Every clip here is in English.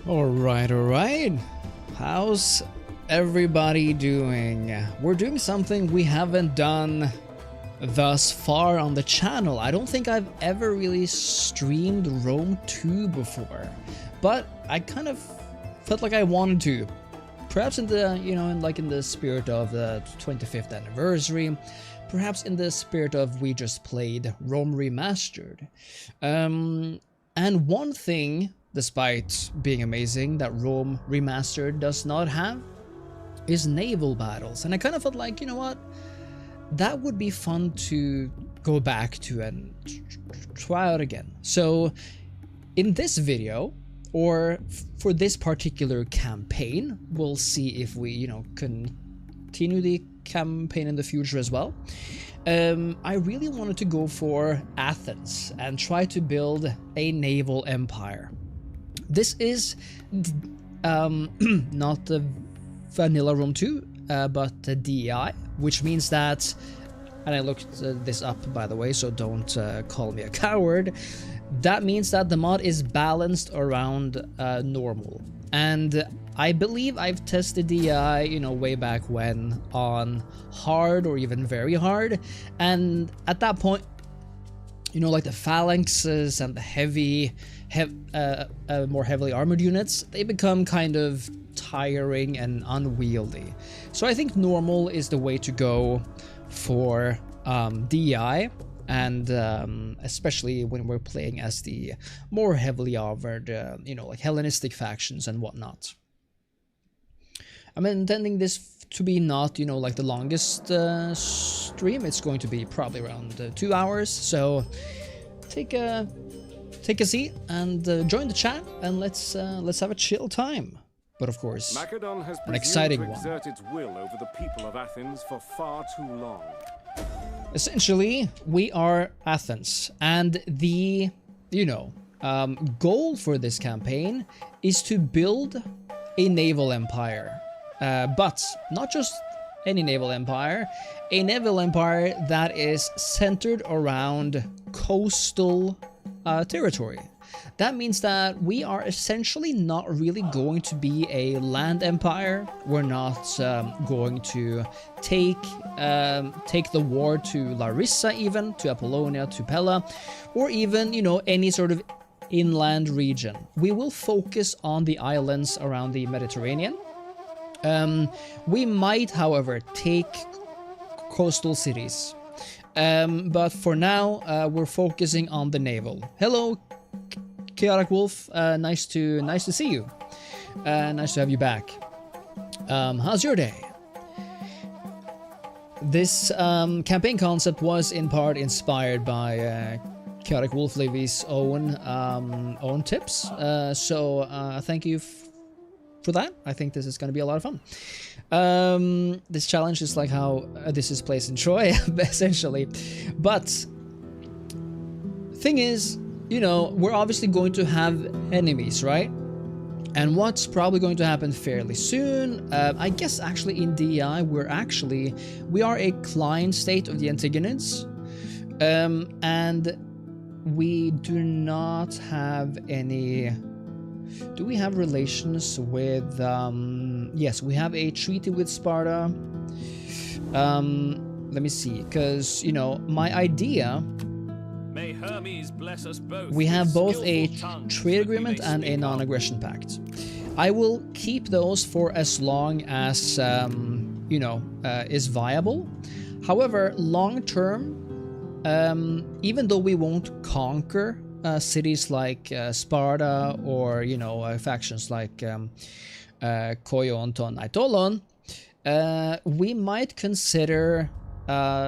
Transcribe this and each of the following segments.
Alright. How's everybody doing? We're doing something we haven't done thus far on the channel. I don't think I've ever really streamed Rome 2 before, but I kind of felt like I wanted to. Perhaps in the, in the spirit of the 25th anniversary, perhaps in the spirit of we just played Rome Remastered. And one thing, despite being amazing, that Rome Remastered does not have is naval battles. And I kind of felt like, you know what, that would be fun to go back to and try out again. So in this video, or for this particular campaign, we'll see if we, continue the campaign in the future as well. I really wanted to go for Athens and try to build a naval empire. This is not the vanilla Rome 2, but the DEI, which means that, and I looked this up by the way, so don't call me a coward. That means that the mod is balanced around normal, and I believe I've tested DI, way back when on hard or even very hard, and at that point, like the phalanxes and the more heavily armored units, they become kind of tiring and unwieldy. So I think normal is the way to go for DI. And especially when we're playing as the more heavily armored, like Hellenistic factions and whatnot. I'm intending this to be not, like the longest stream. It's going to be probably around 2 hours. So take a seat and join the chat, and let's have a chill time. But of course, Macedon has an exciting one. exert its will over the people of Athens for far too long. Essentially, we are Athens, and the, goal for this campaign is to build a naval empire. But not just any naval empire, a naval empire that is centered around coastal territory. That means that we are essentially not really going to be a land empire. We're not going to take the war to Larissa, even to Apollonia, to Pella, or even any sort of inland region. We will focus on the islands around the Mediterranean. We might, however, take coastal cities, but for now we're focusing on the naval. Hello, Chaotic Wolf, nice to see you. Nice to have you back. How's your day? This campaign concept was in part inspired by Chaotic Wolf Levy's own tips. So thank you for that. I think this is going to be a lot of fun. This challenge is like how this is placed in Troy, essentially. But thing is, we're obviously going to have enemies, right? And what's probably going to happen fairly soon, I guess actually in DEI, we are a client state of the Antigonids, and we do not have any. Do we have relations with, yes, we have a treaty with Sparta. Let me see, because, my idea, may Hermes bless us both. We have both a trade agreement and a non-aggression pact. I will keep those for as long as, is viable. However, long term, even though we won't conquer cities like Sparta or, factions like Koyonton, Aitolon, we might consider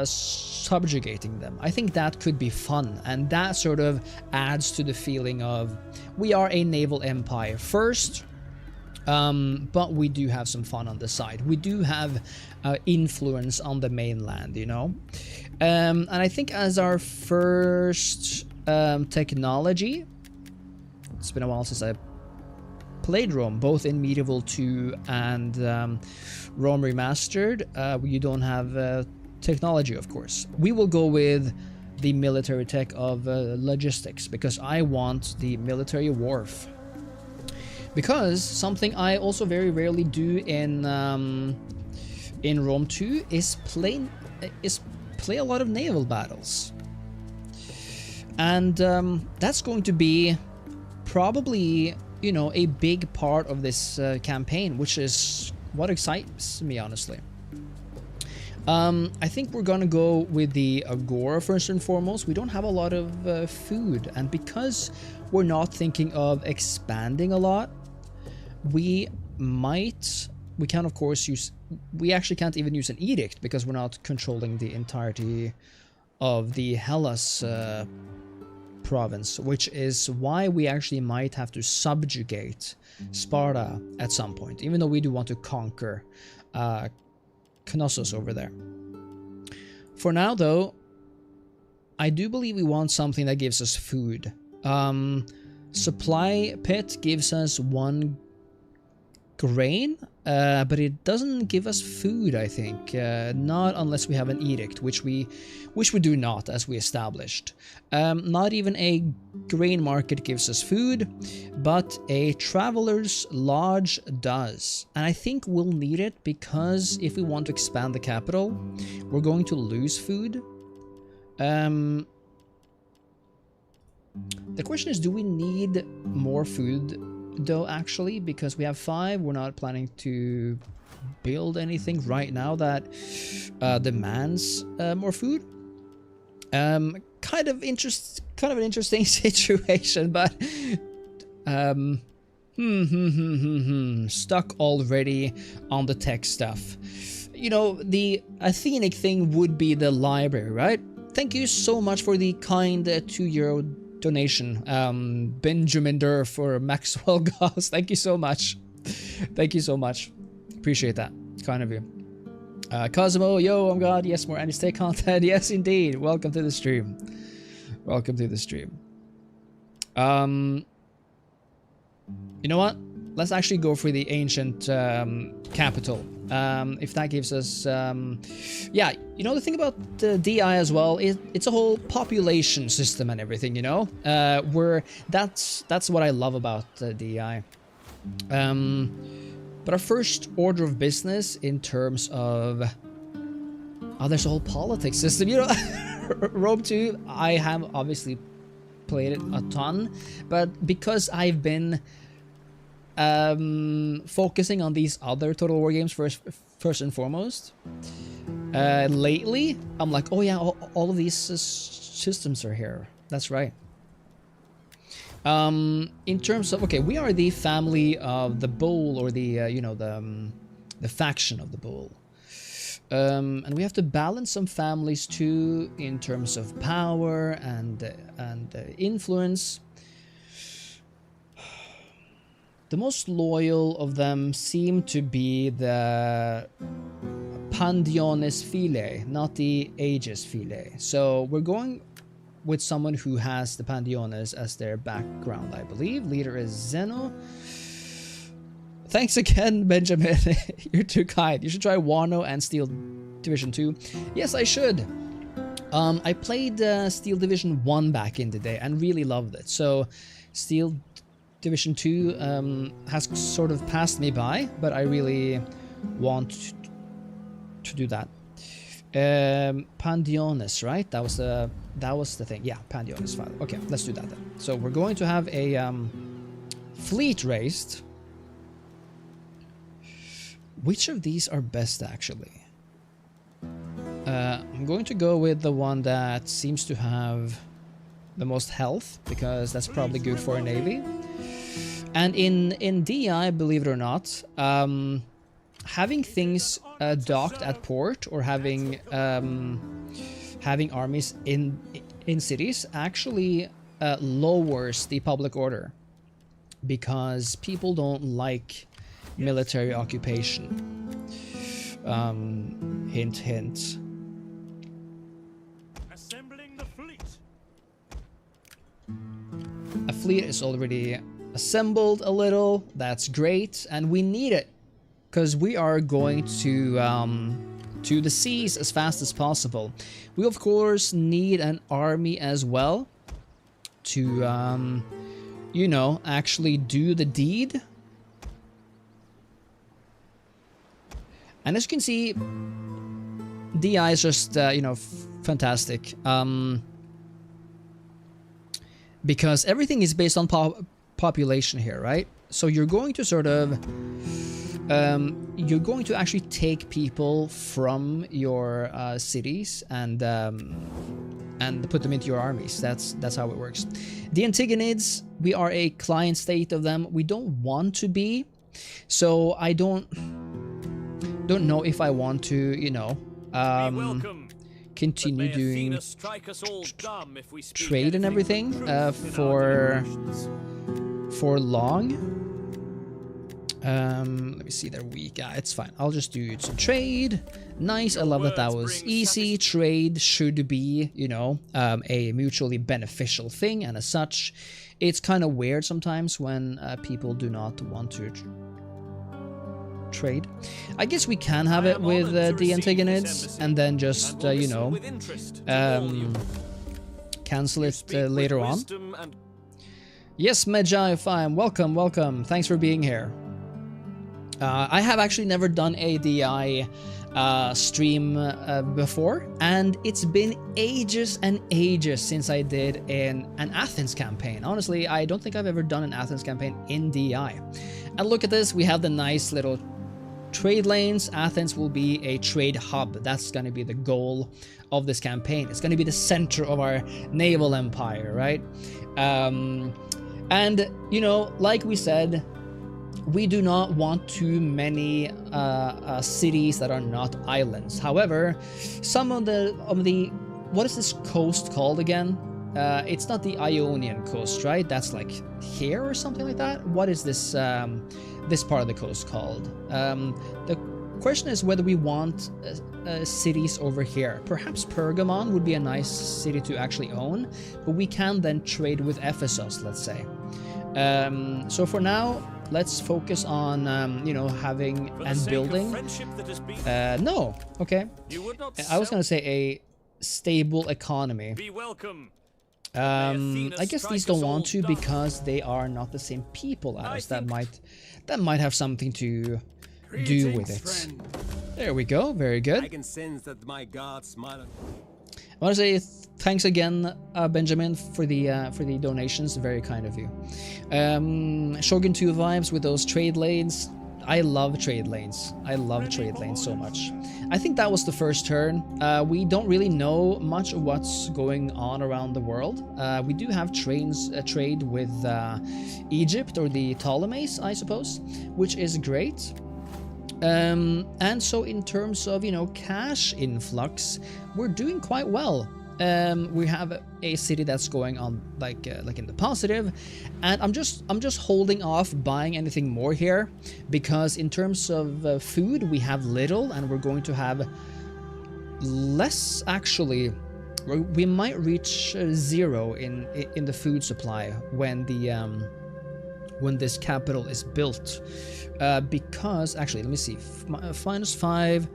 subjugating them. I think that could be fun, and that sort of adds to the feeling of we are a naval empire first, but we do have some fun on the side. We do have influence on the mainland, and I think as our first technology, it's been a while since I played Rome, both in Medieval 2 and Rome Remastered. You don't have technology, of course. We will go with the military tech of logistics, because I want the military wharf. Because something I also very rarely do in Rome 2 is play a lot of naval battles. And that's going to be probably, you know, a big part of this campaign, which is what excites me, honestly. I think we're gonna go with the Agora first and foremost. We don't have a lot of food, and because we're not thinking of expanding a lot, we can of course use, we actually can't even use an edict because we're not controlling the entirety of the Hellas province, which is why we actually might have to subjugate Sparta at some point, even though we do want to conquer Kosus over there. For now though, I do believe we want something that gives us food. Supply pit gives us 1 grain, but it doesn't give us food, I think. Not unless we have an edict, which we do not, as we established. Not even a grain market gives us food, but a traveler's lodge does. And I think we'll need it because if we want to expand the capital, we're going to lose food. The question is, do we need more food though, actually? Because we have 5, we're not planning to build anything right now that demands more food. Kind of an interesting situation, but stuck already on the tech stuff. You know, the Athenic thing would be the library, right? Thank you so much for the kind €2 donation, Benjamin Durr for Maxwell Gauss. Thank you so much. Thank you so much. Appreciate that. Kind of you. Cosmo, yo, I'm God. Yes, more anti-state content. Yes, indeed. Welcome to the stream. Welcome to the stream. You know what? Let's actually go for the ancient capital. If that gives us, yeah, you know, the thing about the DI as well, it's a whole population system and everything, you know, where that's what I love about DI. But our first order of business in terms of, there's a whole politics system, you know. Rome 2, I have obviously played it a ton, but because I've been focusing on these other Total War games first and foremost, lately I'm like, oh yeah, all of these systems are here. That's right. In terms of, okay, we are the family of the bull, or the you know, the faction of the bull, and we have to balance some families too in terms of power and influence. The most loyal of them seem to be the Pandiones Philae, not the Aegis Philae. So we're going with someone who has the Pandiones as their background, I believe. Leader is Zeno. Thanks again, Benjamin. You're too kind. You should try Wano and Steel Division 2. Yes, I should. I played Steel Division 1 back in the day and really loved it. So Steel Division 2 has sort of passed me by, but I really want to do that. Pandiones, right? That was the thing. Yeah, Pandiones file. Okay, let's do that then. So we're going to have a fleet raised. Which of these are best, actually? I'm going to go with the one that seems to have the most health, because that's probably good for a navy. And in DI, believe it or not, having things docked at port, or having armies in cities, actually lowers the public order, because people don't like military occupation. Hint, hint. Assembling the fleet. A fleet is already assembled a little. That's great, and we need it because we are going to the seas as fast as possible. We of course need an army as well to you know, actually do the deed. And as you can see, DI is just, you know, fantastic. Because everything is based on population here, right? So you're going to sort of, you're going to actually take people from your cities and put them into your armies. That's how it works. The Antigonids, we are a client state of them. We don't want to be, so I don't know if I want to, you know, continue doing trade and everything for long. Let me see, they're weak. It's fine. I'll just do some trade. Nice. I love that that was easy. Trade should be, you know, a mutually beneficial thing, and as such, it's kind of weird sometimes when people do not want to trade. I guess we can have it with the Antigonids and then just, you know, cancel it later on. Yes, Medjai, fine. Welcome, welcome. Thanks for being here. I have actually never done a DI stream before, and it's been ages and ages since I did an Athens campaign. Honestly, I don't think I've ever done an Athens campaign in DI. And look at this, we have the nice little trade lanes. Athens will be a trade hub. That's going to be the goal of this campaign. It's going to be the center of our naval empire, right? And, you know, like we said, we do not want too many cities that are not islands. However, some of the what is this coast called again? It's not the Ionian coast, right? That's like here or something like that. What is this this part of the coast called? The question is whether we want cities over here. Perhaps Pergamon would be a nice city to actually own, but we can then trade with Ephesus, let's say. So for now, let's focus on, you know, having and building. No, okay. I was gonna say a stable economy. Be welcome. I guess these don't want to because they are not the same people as us. That might have something to do with it. There we go. Very good. I can sense that my God smile. I want to say thanks again, Benjamin, for the donations. Very kind of you. Shogun 2 vibes with those trade lanes. I love trade lanes. I love trade lanes so much. I think that was the first turn. We don't really know much of what's going on around the world. We do have trade with Egypt or the Ptolemies, I suppose, which is great. And so in terms of, you know, cash influx, we're doing quite well. We have a city that's going on like in the positive, and I'm just holding off buying anything more here because in terms of food we have little, and we're going to have less actually. We might reach 0 in the food supply when this capital is built. Because actually, let me see, -5,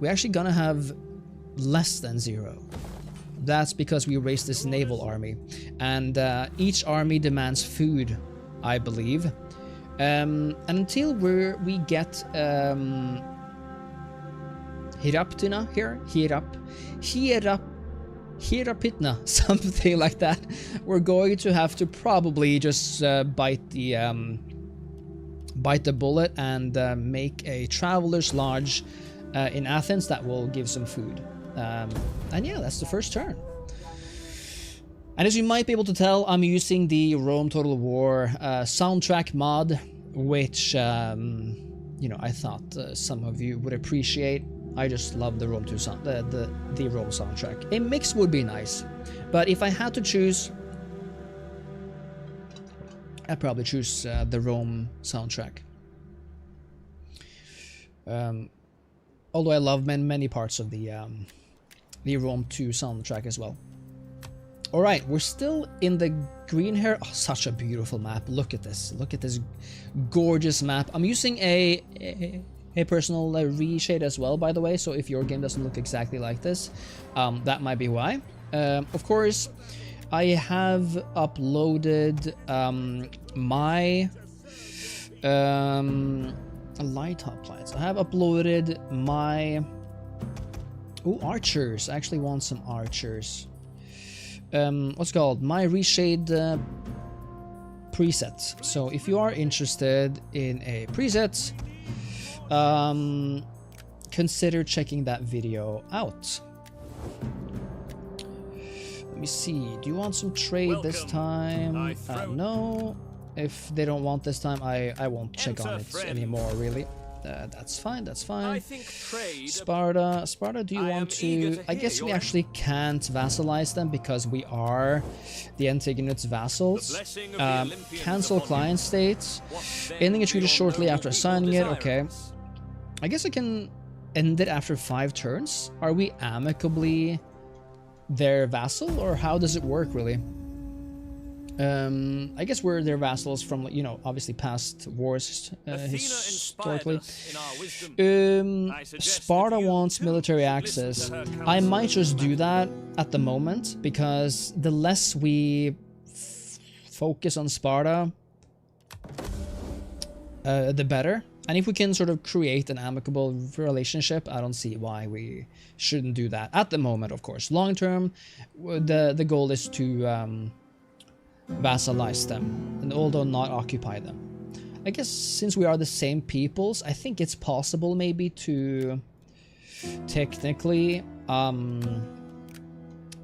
we're actually gonna have less than 0. That's because we raised this naval army, and each army demands food, I believe. And until we get Hiraptina here, Hirapitna, something like that, we're going to have to probably just bite the bullet and make a traveler's lodge in Athens that will give some food. And yeah, that's the first turn. And as you might be able to tell, I'm using the Rome Total War soundtrack mod, which you know, I thought some of you would appreciate. I just love the Rome 2 sound, the Rome soundtrack. A mix would be nice, but if I had to choose, I'd probably choose the Rome soundtrack. Although I love many parts of the Rome 2 soundtrack as well. Alright, we're still in the green here. Oh, such a beautiful map. Look at this. Look at this gorgeous map. I'm using a personal reshade as well, by the way, so if your game doesn't look exactly like this, that might be why. Of course, I have uploaded my Light hoplites. I have uploaded my... Oh, archers. I actually want some archers. What's it called? My reshade preset. So if you are interested in a preset, consider checking that video out. Let me see. Do you want some trade this time? No. If they don't want this time, I won't check on it anymore, really. That's fine, that's fine. I think trade. Sparta, do you want to... I guess we actually can't vassalize them because we are the Antigonates' vassals. Cancel client states. Ending a treaty shortly after assigning it. Okay. I guess I can end it after 5 turns. Are we amicably their vassal, or how does it work, really? I guess we're their vassals from, you know, obviously past wars historically. Sparta wants military access. I might just do that at the moment, because the less we focus on Sparta, the better. And if we can sort of create an amicable relationship, I don't see why we shouldn't do that at the moment, of course. Long term, the goal is to vassalize them, and although not occupy them. I guess since we are the same peoples, I think it's possible maybe to technically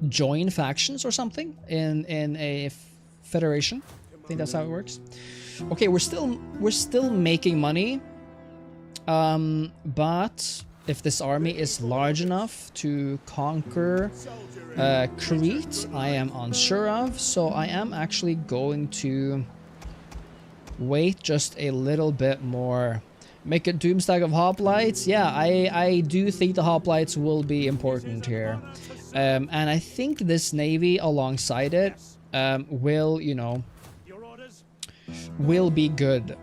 join factions or something in a federation. I think that's how it works. Okay, we're still making money, but if this army is large enough to conquer Crete, I am unsure of, so I am actually going to wait just a little bit more. Make a doomstack of hoplites. Yeah, I do think the hoplites will be important here, and I think this navy alongside it will, you know, will be good.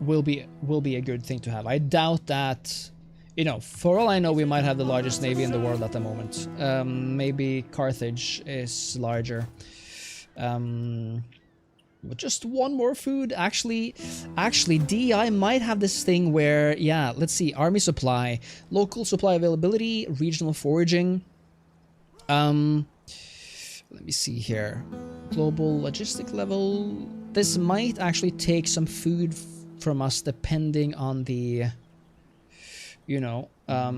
Will be a good thing to have. I doubt that. You know, for all I know, we might have the largest navy in the world at the moment. Maybe Carthage is larger. But just one more food. Actually, DI might have this thing where, yeah, let's see, army supply, local supply availability, regional foraging. Let me see here. Global logistic level. This might actually take some food from us depending on the... You know, I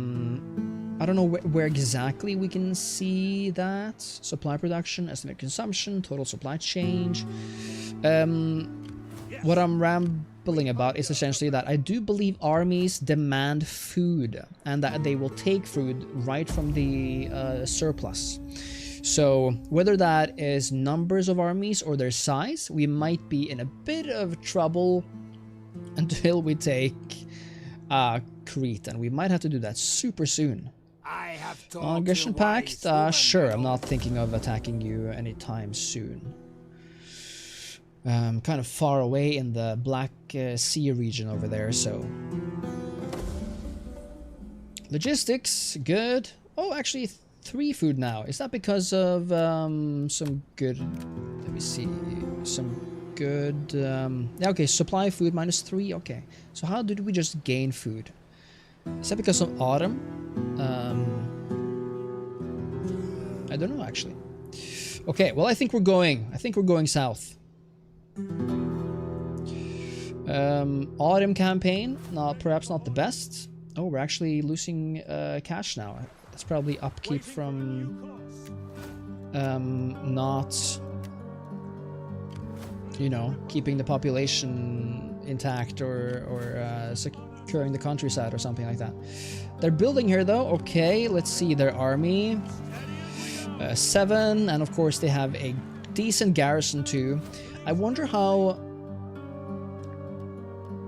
don't know where exactly we can see that. Supply production, estimate consumption, total supply change. What I'm rambling about is essentially that I do believe armies demand food, and that they will take food right from the surplus. So whether that is numbers of armies or their size, we might be in a bit of trouble until we take... Crete, and we might have to do that super soon. Aggression pact? Sure, I'm not thinking of attacking you anytime soon. Kind of far away in the Black Sea region over there, so... Logistics, good. Oh, actually 3 food now. Is that because of some good... Let me see. Some good... Yeah, okay, supply food -3. Okay. So how did we just gain food? Is that because of autumn? I don't know, actually. Okay, well, I think we're going south. Autumn campaign, perhaps not the best. Oh, we're actually losing cash now. That's probably upkeep from not, you know, keeping the population intact or securing the countryside or something like that. They're building here though. Okay, let's see their army. 7, and of course they have a decent garrison too. I wonder how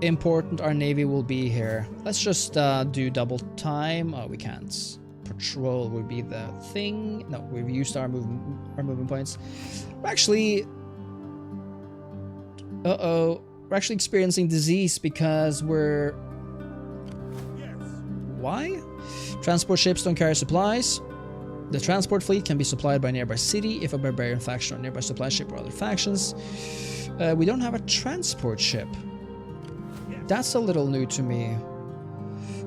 important our navy will be here. Let's just do double time. Oh, we can't. Patrol would be the thing. No, we've used our movement points. We're actually... Uh-oh. We're actually experiencing disease because we're... Why? Transport ships don't carry supplies. The transport fleet can be supplied by a nearby city if a barbarian faction or nearby supply ship or other factions. We don't have a transport ship. That's a little new to me.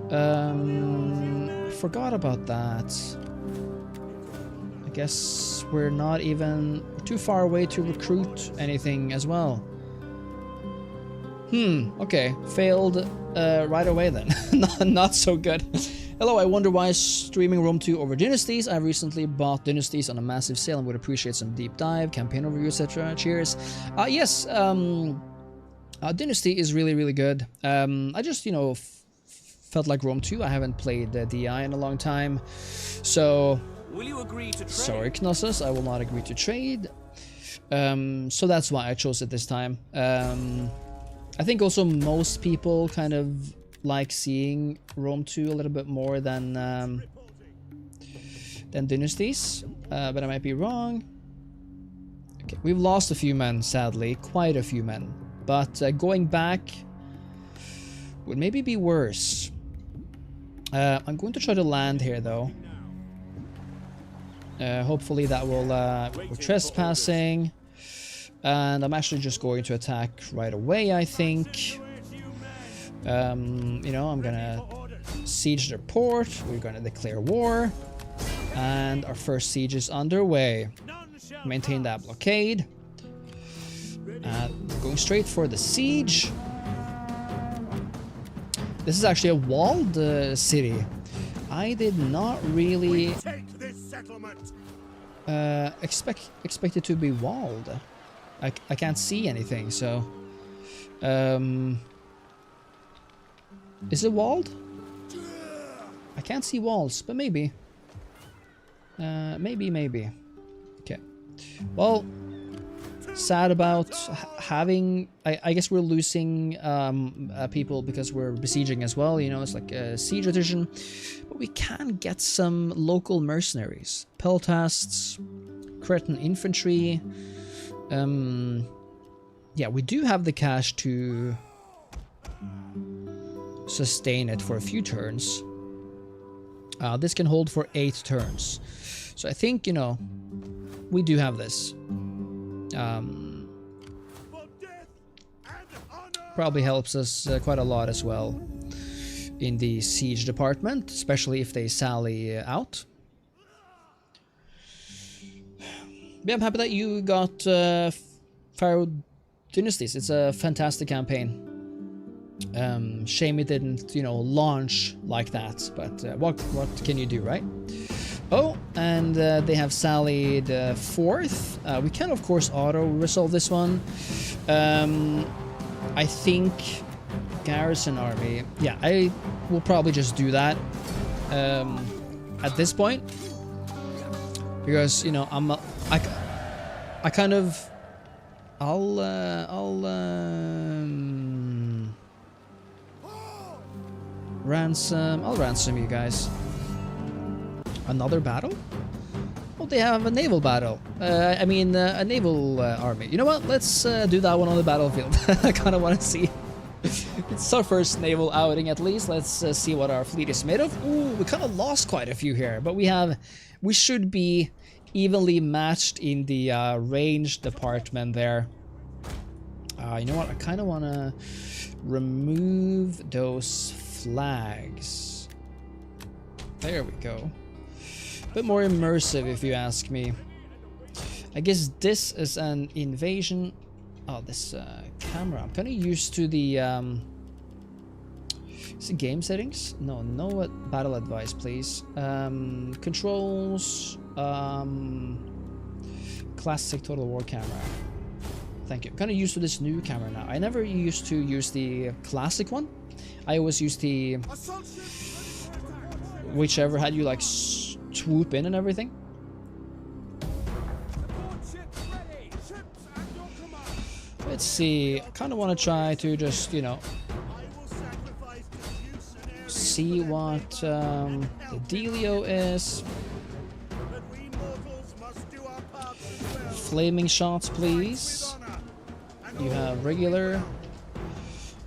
Forgot about that. I guess we're not even too far away to recruit anything as well. Okay. Failed right away then. Not so good. Hello, I wonder why streaming Rome 2 over Dynasties. I recently bought Dynasties on a massive sale and would appreciate some deep dive, campaign overview, etc. Cheers. Yes, Dynasty is really, really good. I just, you know, felt like Rome 2. I haven't played DI in a long time. So, Will you agree to trade? sorry, Kosus, I will not agree to trade. So that's why I chose it this time. I think also most people kind of like seeing Rome 2 a little bit more than Dynasties, but I might be wrong. Okay, we've lost a few men, sadly, quite a few men, but going back would maybe be worse. I'm going to try to land here though. Hopefully that will we're trespassing, and I'm actually just going to attack right away, I think. You know, I'm gonna siege their port, we're gonna declare war, and our first siege is underway. Maintain that blockade. Going straight for the siege. This is actually a walled city. I did not really expect it to be walled. I can't see anything, so... is it walled? I can't see walls, but maybe. Maybe. Okay. Well, sad about having... I guess we're losing people because we're besieging as well. You know, it's like a siege attrition. But we can get some local mercenaries. Peltasts, Cretan infantry. Yeah, we do have the cash to sustain it for a few turns. This can hold for 8 turns. So I think, you know, we do have this. Probably helps us quite a lot as well in the siege department, especially if they sally out. Yeah, I'm happy that you got Pharaoh Dynasties. It's a fantastic campaign. Shame it didn't, you know, launch like that, but what can you do, right? Oh, and they have sallied 4th. We can, of course, auto-resolve this one. I think garrison army. Yeah, I will probably just do that at this point, because, you know, I kind of... I'll ransom you guys. Another battle? Oh, they have a naval battle. I mean, a naval army. You know what? Let's do that one on the battlefield. I kind of want to see. It's our first naval outing, at least. Let's see what our fleet is made of. Ooh, we kind of lost quite a few here, but we should be evenly matched in the range department there. You know what? I kind of want to remove those flags. There we go. A bit more immersive, if you ask me. I guess this is an invasion. Oh, this camera. I'm kind of used to the is it game settings? No, battle advice, please. Controls. Classic Total War camera. Thank you. I'm kind of used to this new camera now. I never used to use the classic one. I always used the whichever had you like swoop in and everything. Let's see. I kind of want to try to just, you know, see what the dealio is. Flaming shots, please. You have regular.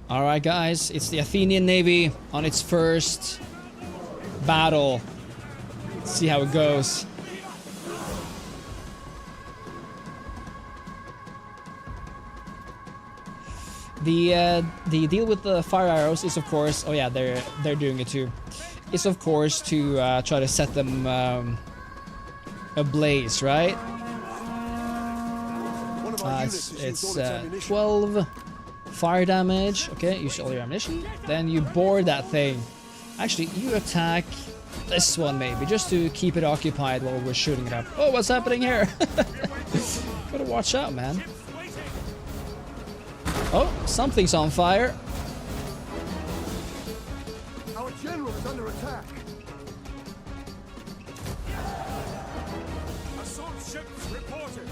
Alright, guys. It's the Athenian Navy on its first battle. Let's see how it goes. The deal with the fire arrows is of course, oh yeah, they're doing it too. Is of course to try to set them ablaze, right? It's 12 fire damage. Okay, use all your ammunition. Then you board that thing. Actually, you attack this one maybe, just to keep it occupied while we're shooting it up. Oh, what's happening here? Gotta watch out, man. Oh, something's on fire. Our general is under attack. Assault ships reported.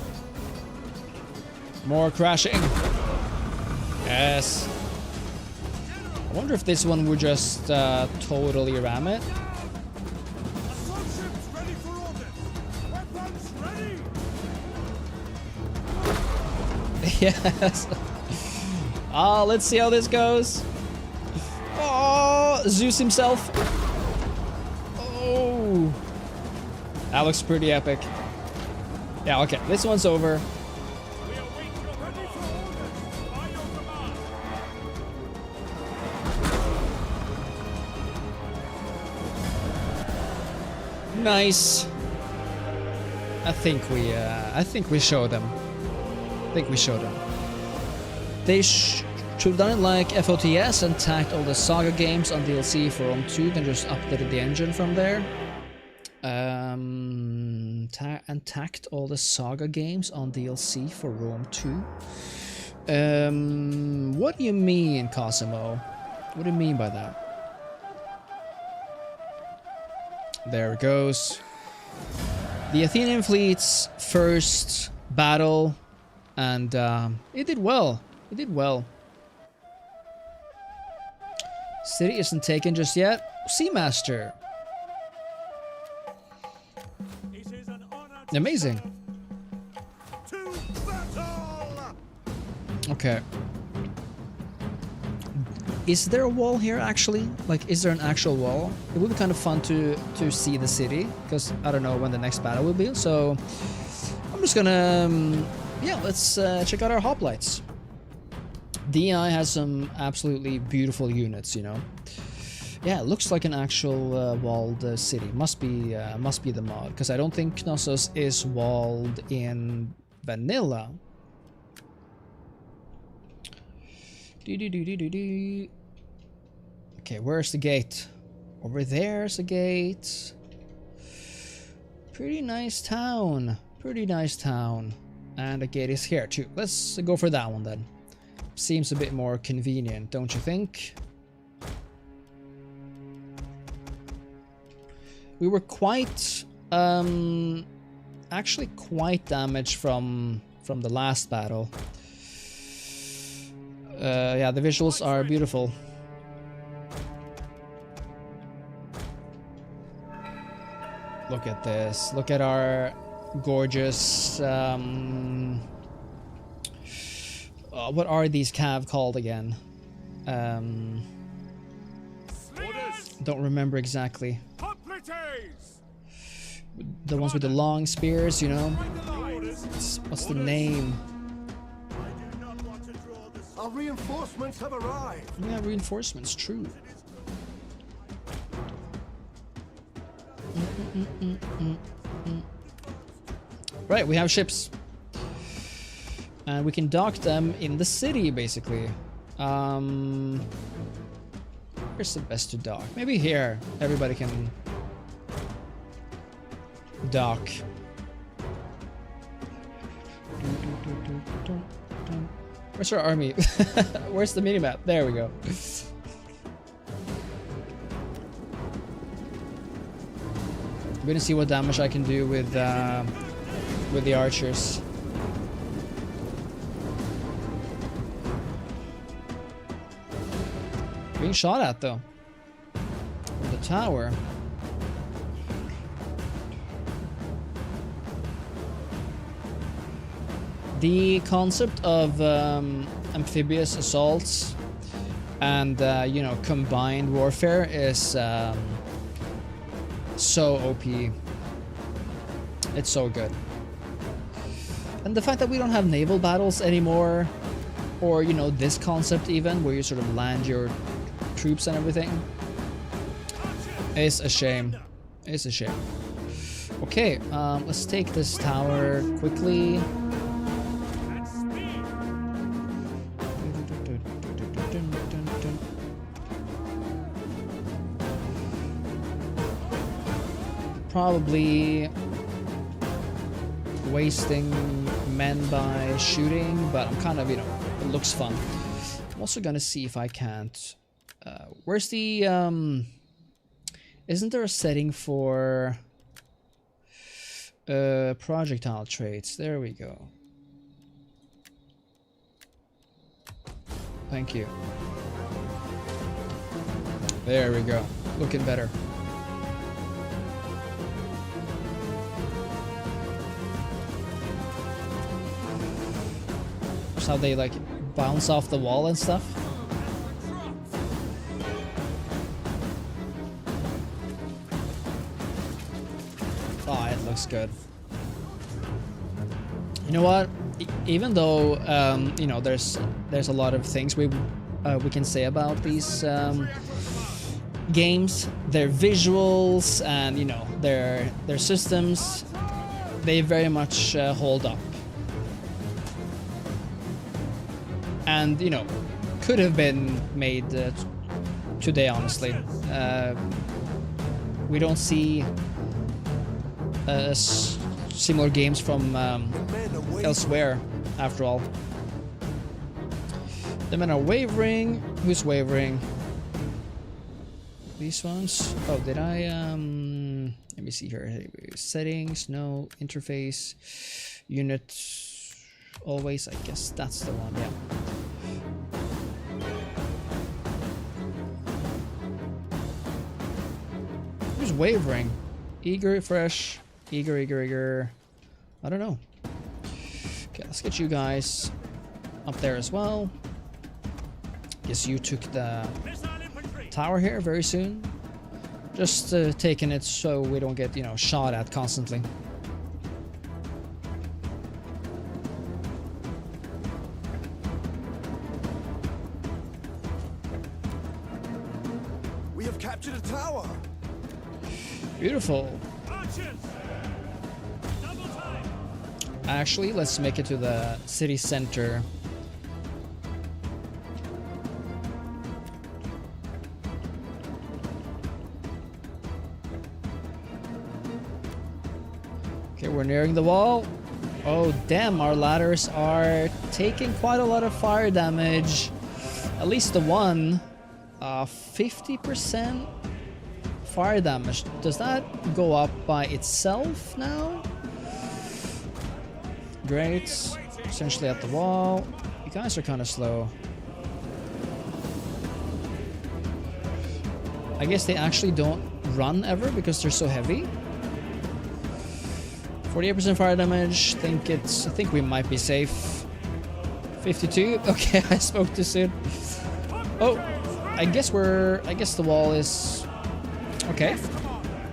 More crashing. Yes. I wonder if this one would just totally ram it. Assault ships ready for orders. Weapons ready. Yes. Ah, let's see how this goes. Oh, Zeus himself. Oh. That looks pretty epic. Yeah, okay. This one's over. We await your ready for orders. By your command. Nice. I think we showed them. I think we showed them. They should have done it like FOTS and tacked all the Saga games on DLC for Rome 2, then just updated the engine from there. And tacked all the Saga games on DLC for Rome 2. What do you mean, Cosimo? What do you mean by that? There it goes. The Athenian fleet's first battle, and it did well. It did well. City isn't taken just yet. Seamaster. It is an honor to Amazing. to battle. Okay. Is there a wall here actually? Like, is there an actual wall? It would be kind of fun to see the city, because I don't know when the next battle will be. So I'm just gonna yeah, let's check out our hoplites. DI has some absolutely beautiful units, you know. Yeah, it looks like an actual walled city. Must be the mod, because I don't think Knossos is walled in vanilla. Okay, where's the gate? Over there's the gate. Pretty nice town. Pretty nice town. And the gate is here too. Let's go for that one then. Seems a bit more convenient, don't you think? We were quite actually quite damaged from the last battle. Yeah, the visuals are beautiful. Look at this. Look at our gorgeous what are these cav called again? Don't remember exactly. The ones with the long spears, you know? What's the name? Our reinforcements have arrived. Yeah, reinforcements, true. Right, we have ships. And we can dock them in the city, basically. Where's the best to dock? Maybe here. Everybody can dock. Where's our army? Where's the minimap? There we go. I'm gonna see what damage I can do with the archers. Being shot at though. The tower. The concept of amphibious assaults and you know, combined warfare is so OP. It's so good. And the fact that we don't have naval battles anymore or you know, this concept even, where you sort of land your troops and everything. It's a shame. It's a shame. Okay, let's take this tower quickly. Probably wasting men by shooting, but I'm kind of, you know, it looks fun. I'm also gonna see if I can't. Where's the isn't there a setting for projectile traits? There we go. Thank you. There we go. Looking better. How they like bounce off the wall and stuff. Oh, it looks good. You know what? Even though you know, there's a lot of things we can say about these games, their visuals and, you know, their systems, they very much hold up. And, you know, could have been made today, honestly. We don't see similar games from elsewhere, after all. The men are wavering. Who's wavering? These ones? Oh, did I... let me see here. Settings, no. Interface. Unit. Always, I guess that's the one, yeah. Who's wavering? Eager, fresh, eager. I don't know. Okay, let's get you guys up there as well. Guess you took the tower here very soon. Just taking it so we don't get, you know, shot at constantly. We have captured a tower. Beautiful. Actually, let's make it to the city center. Okay, we're nearing the wall. Oh, damn, our ladders are taking quite a lot of fire damage. At least the one. 50% fire damage. Does that go up by itself now? Great. Essentially at the wall. You guys are kind of slow. I guess they actually don't run ever because they're so heavy. 48% fire damage. I think we might be safe. 52. Okay, I spoke too soon. Oh, I guess the wall is okay.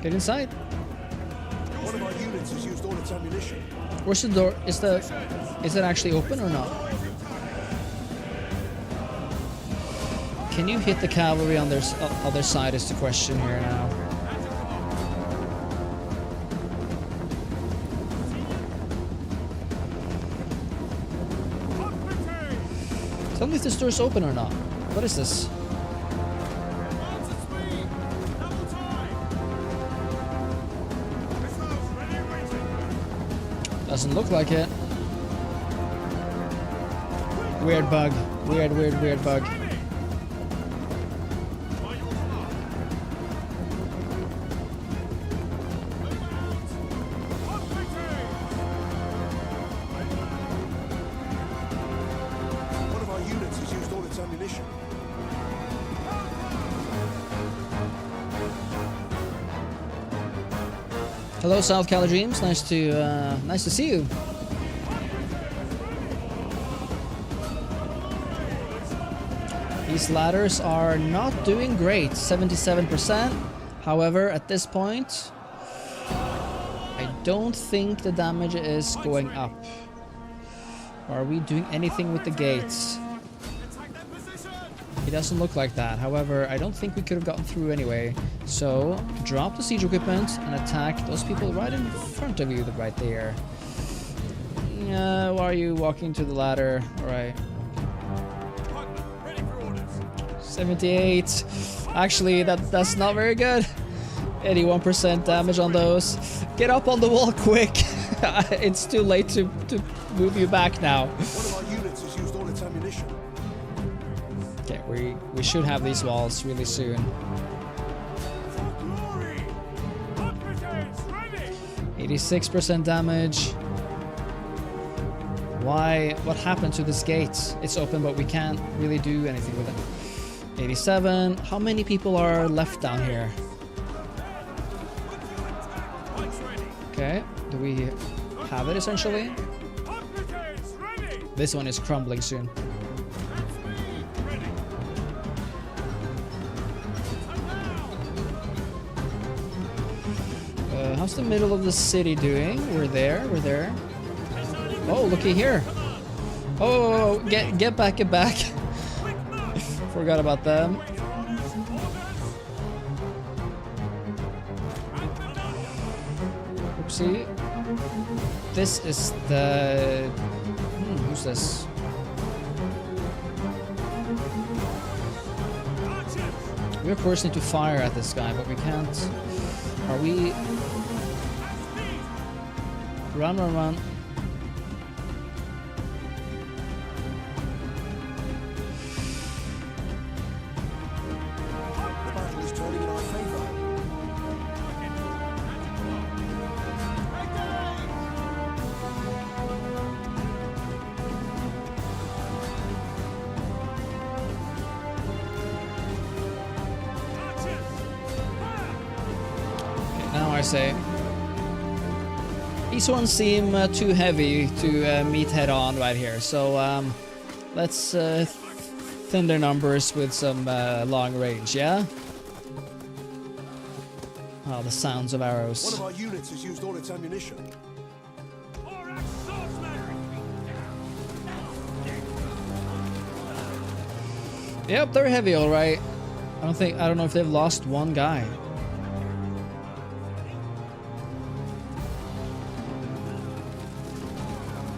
Get inside. One of our units has used all its ammunition. Where's the door? Is it actually open or not? Can you hit the cavalry on their other side is the question here now. Tell me if this door's open or not. What is this? Doesn't look like it. Weird bug. Weird bug. One of our units has used all its ammunition. Hello, South Cali Dreams. Nice to see you. These ladders are not doing great. 77%. However, at this point, I don't think the damage is going up. Are we doing anything with the gates? doesn't look like that. However, I don't think we could have gotten through anyway. So, drop the siege equipment and attack those people right in front of you, right there. Why are you walking to the ladder? Alright. 78. Actually, that's not very good. 81% damage on those. Get up on the wall quick. It's too late to move you back now. One of our units has used all its ammunition. Okay, we should have these walls really soon. 86% damage. Why? What happened to this gate? It's open, but we can't really do anything with it. 87. How many people are left down here? Okay, do we have it essentially? This one is crumbling soon. How's the middle of the city doing? We're there, we're there. Oh, looky here. Oh, get back, get back. Forgot about them. Oopsie. This is the... who's this? We of course need to fire at this guy, but we can't. Are we... Run, run, run. The battle is turning in our favor. Okay, now I say... These ones seem too heavy to meet head on right here, so let's thin their numbers with some long range, yeah? Oh, the sounds of arrows. One of our units has used all its ammunition. Yep, they're heavy, all right. I don't know if they've lost one guy.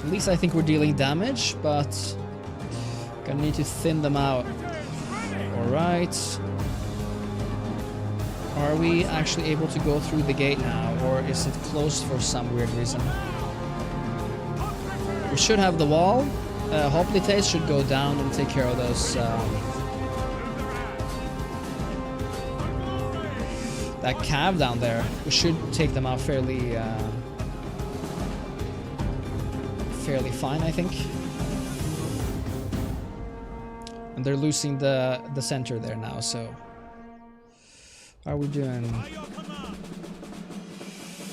At least I think we're dealing damage, but gonna need to thin them out. Alright. Are we actually able to go through the gate now, or is it closed for some weird reason? We should have the wall. Hoplites should go down and take care of those. That cav down there. We should take them out fairly fine, I think. And they're losing the center there now, so how are we doing?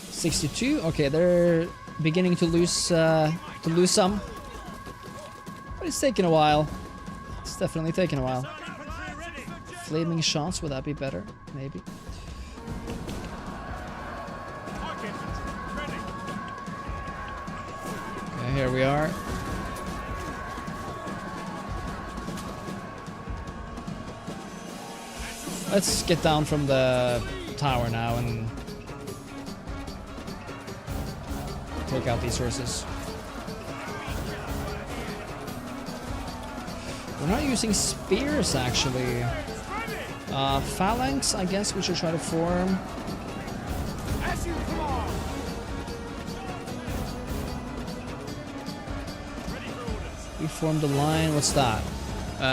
62. Okay, they're beginning to lose some. But it's taking a while. It's definitely taking a while. Flaming shots, would that be better? Maybe. Here we are. Let's get down from the tower now and take out these horses. We're not using spears actually. Phalanx, I guess we should try to form. We formed a line. What's that?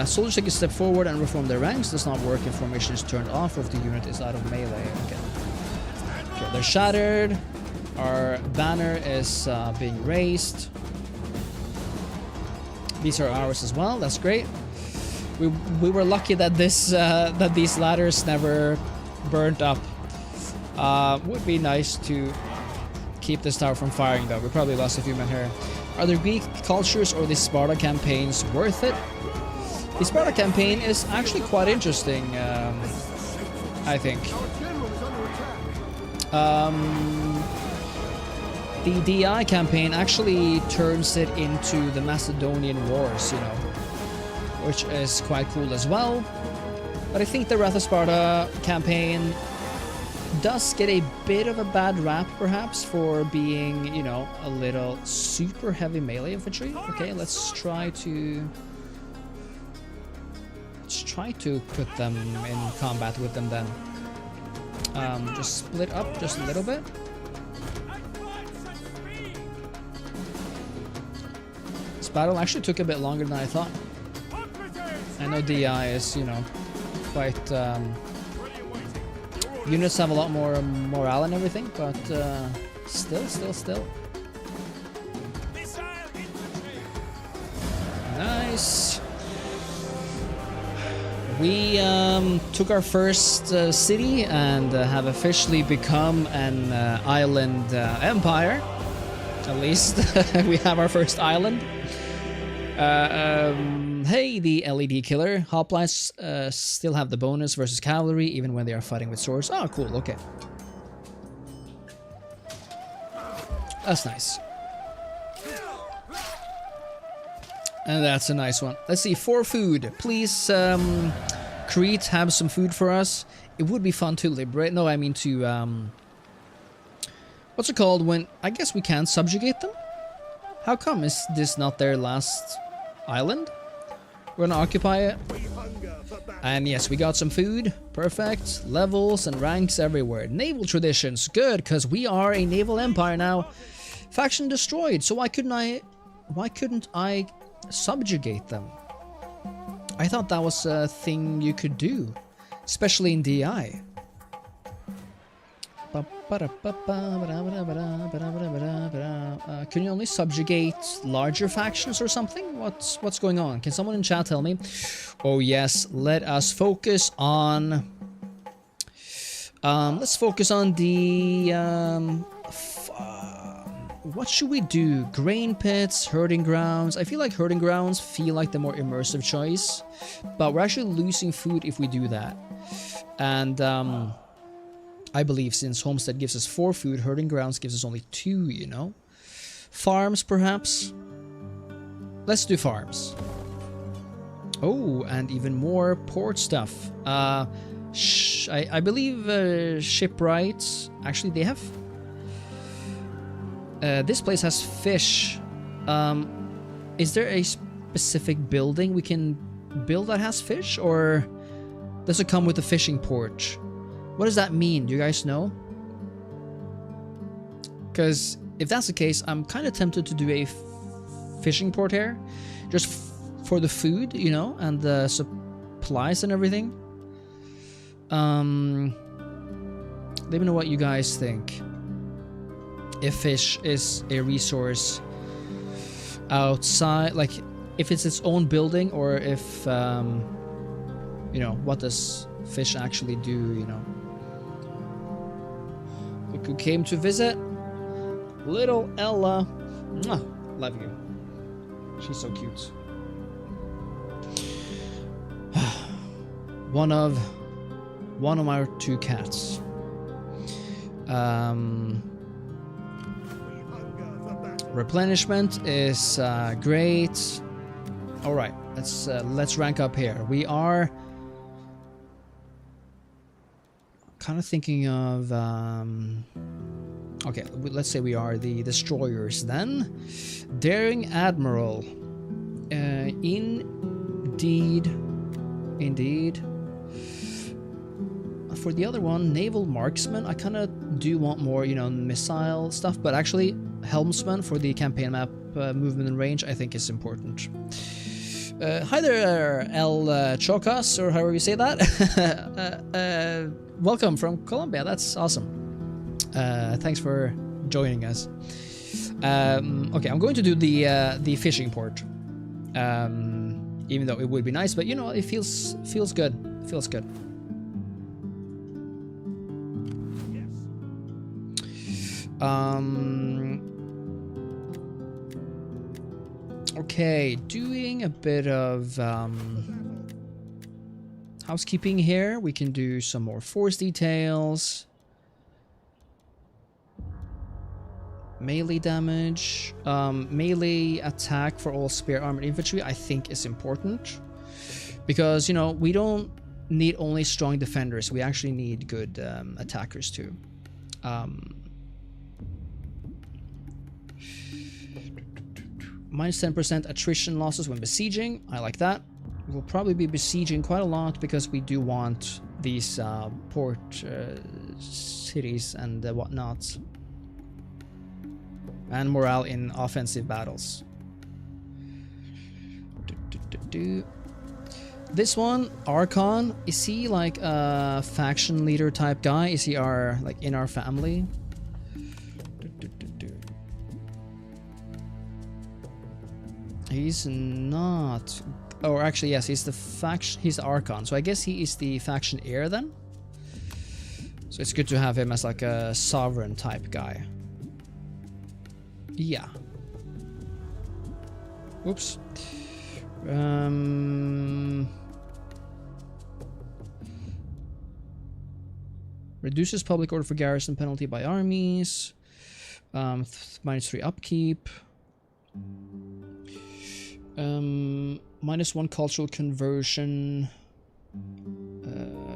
Soldiers take a step forward and reform their ranks. Does not work if formation is turned off or if the unit is out of melee. Okay, they're shattered. Our banner is being raised. These are ours as well. That's great. We were lucky that that these ladders never burnt up. Would be nice to keep this tower from firing though. We probably lost a few men here. Are the Greek cultures or the Sparta campaigns worth it? The Sparta campaign is actually quite interesting, I think. The DI campaign actually turns it into the Macedonian Wars, you know. which is quite cool as well. But I think the Wrath of Sparta campaign does get a bit of a bad rap, perhaps, for being, you know, a little super heavy melee infantry. Okay, let's try to put them in combat with them then. Just split up just a little bit. This battle actually took a bit longer than I thought. I know DI is, you know, quite... units have a lot more morale and everything, but still. Nice. We took our first city and have officially become an island empire. At least we have our first island. Hey, the LED killer. Hoplites still have the bonus versus cavalry even when they are fighting with swords. Oh, cool. Okay. That's nice. And that's a nice one. Let's see, for food. Please, Crete, have some food for us. It would be fun to liberate. No, I mean to, what's it called when... I guess we can subjugate them? How come is this not their last island? We're gonna occupy it. And yes, we got some food. Perfect. Levels and ranks everywhere. Naval traditions. Good, because we are a naval empire now. Faction destroyed. So why couldn't I subjugate them? I thought that was a thing you could do, especially in DI. Can you only subjugate larger factions or something? What's going on? Can someone in chat tell me? Oh yes, let us focus on... let's focus on the... what should we do? Grain pits, herding grounds. I feel like herding grounds feel like the more immersive choice, but we're actually losing food if we do that. And I believe since Homestead gives us 4 food, herding grounds gives us only 2, you know? Farms, perhaps? Let's do farms. Oh, and even more port stuff. I believe shipwrights... Actually, they have... this place has fish. Is there a specific building we can build that has fish? Or does it come with a fishing port? What does that mean? Do you guys know? Because if that's the case, I'm kind of tempted to do a fishing port here. Just for the food, you know, and the supplies and everything. Let me know what you guys think. If fish is a resource outside, like if it's its own building, or if, you know, what does fish actually do, you know? Look who came to visit. Little Ella. Mwah, love you. She's so cute. One of my 2 cats. Replenishment is great. All right, let's rank up here. We are kind of thinking of okay, let's say we are the destroyers then. Daring Admiral. Indeed. For the other one, Naval Marksman, I kind of do want more, you know, missile stuff, but actually Helmsman for the campaign map movement and range I think is important. Hi there, El Chocas, or however you say that. Welcome from Colombia, that's awesome. Thanks for joining us. Okay, I'm going to do the fishing port. Even though it would be nice, but you know, it feels good. Feels good. Okay, doing a bit of housekeeping here. We can do some more force details. Melee damage. Melee attack for all spear armored infantry I think is important. Because, you know, we don't need only strong defenders, we actually need good attackers too. Minus 10% attrition losses when besieging. I like that. We'll probably be besieging quite a lot because we do want these port cities and whatnot. And morale in offensive battles. This one, Archon, is he like a faction leader type guy? Is he in our family? He's not. Or actually, yes, he's the faction. He's the Archon, so I guess he is the faction heir then. So it's good to have him as like a sovereign type guy. Yeah. Oops. Reduces public order for garrison penalty by armies. -3 upkeep. -1 cultural conversion.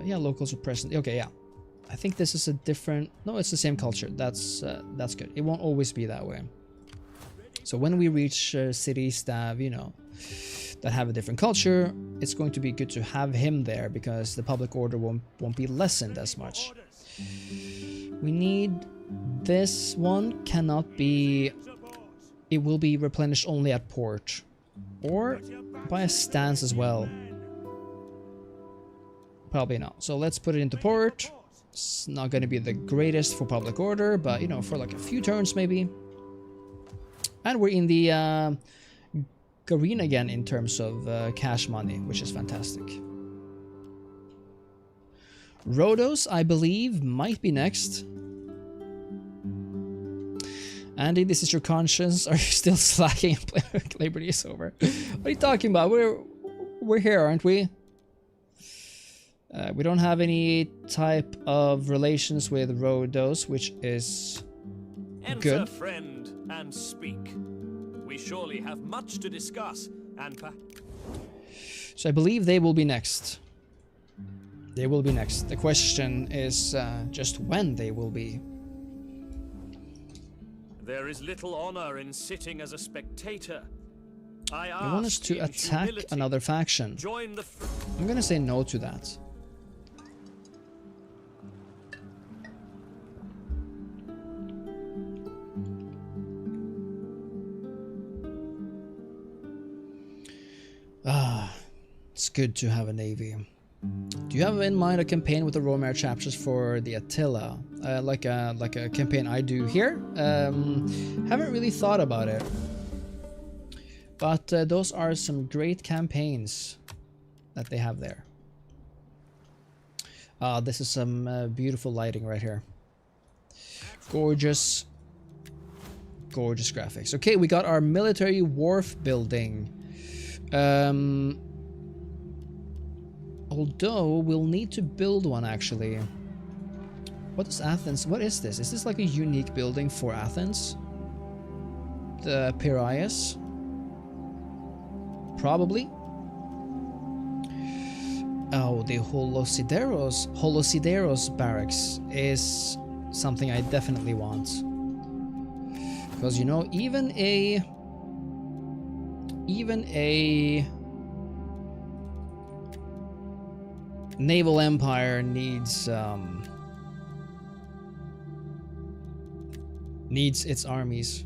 Yeah, locals are present. Okay, yeah. I think this is a different. No, it's the same culture. That's good. It won't always be that way. So when we reach cities that that have a different culture, it's going to be good to have him there because the public order won't be lessened as much. We need this one cannot be. It will be replenished only at port. Or by a stance as well. Probably not. So let's put it into port. It's not going to be the greatest for public order, but for like a few turns maybe. And we're in the green again in terms of cash money, which is fantastic. Rhodes, I believe, might be next. Andy, this is your conscience. Are you still slacking? Labor Day is over. What are you talking about? We're here, aren't we? We don't have any type of relations with Rhodes, which is good. Enter, friend, and speak. We surely have much to discuss, and so I believe they will be next. They will be next. The question is just when they will be. There is little honor in sitting as a spectator. They want us to attack another faction. I'm gonna say no to that. It's good to have a navy. Do you have in mind a campaign with the Romare chapters for the Attila? Like a campaign I do here? Haven't really thought about it. But those are some great campaigns that they have there. This is some beautiful lighting right here. Gorgeous. Gorgeous graphics. Okay, we got our military wharf building. Although we'll need to build one actually. What is Athens? What is this? Is this like a unique building for Athens? The Piraeus? Probably. Oh, the Holosideros barracks is something I definitely want. Because even a naval empire needs its armies.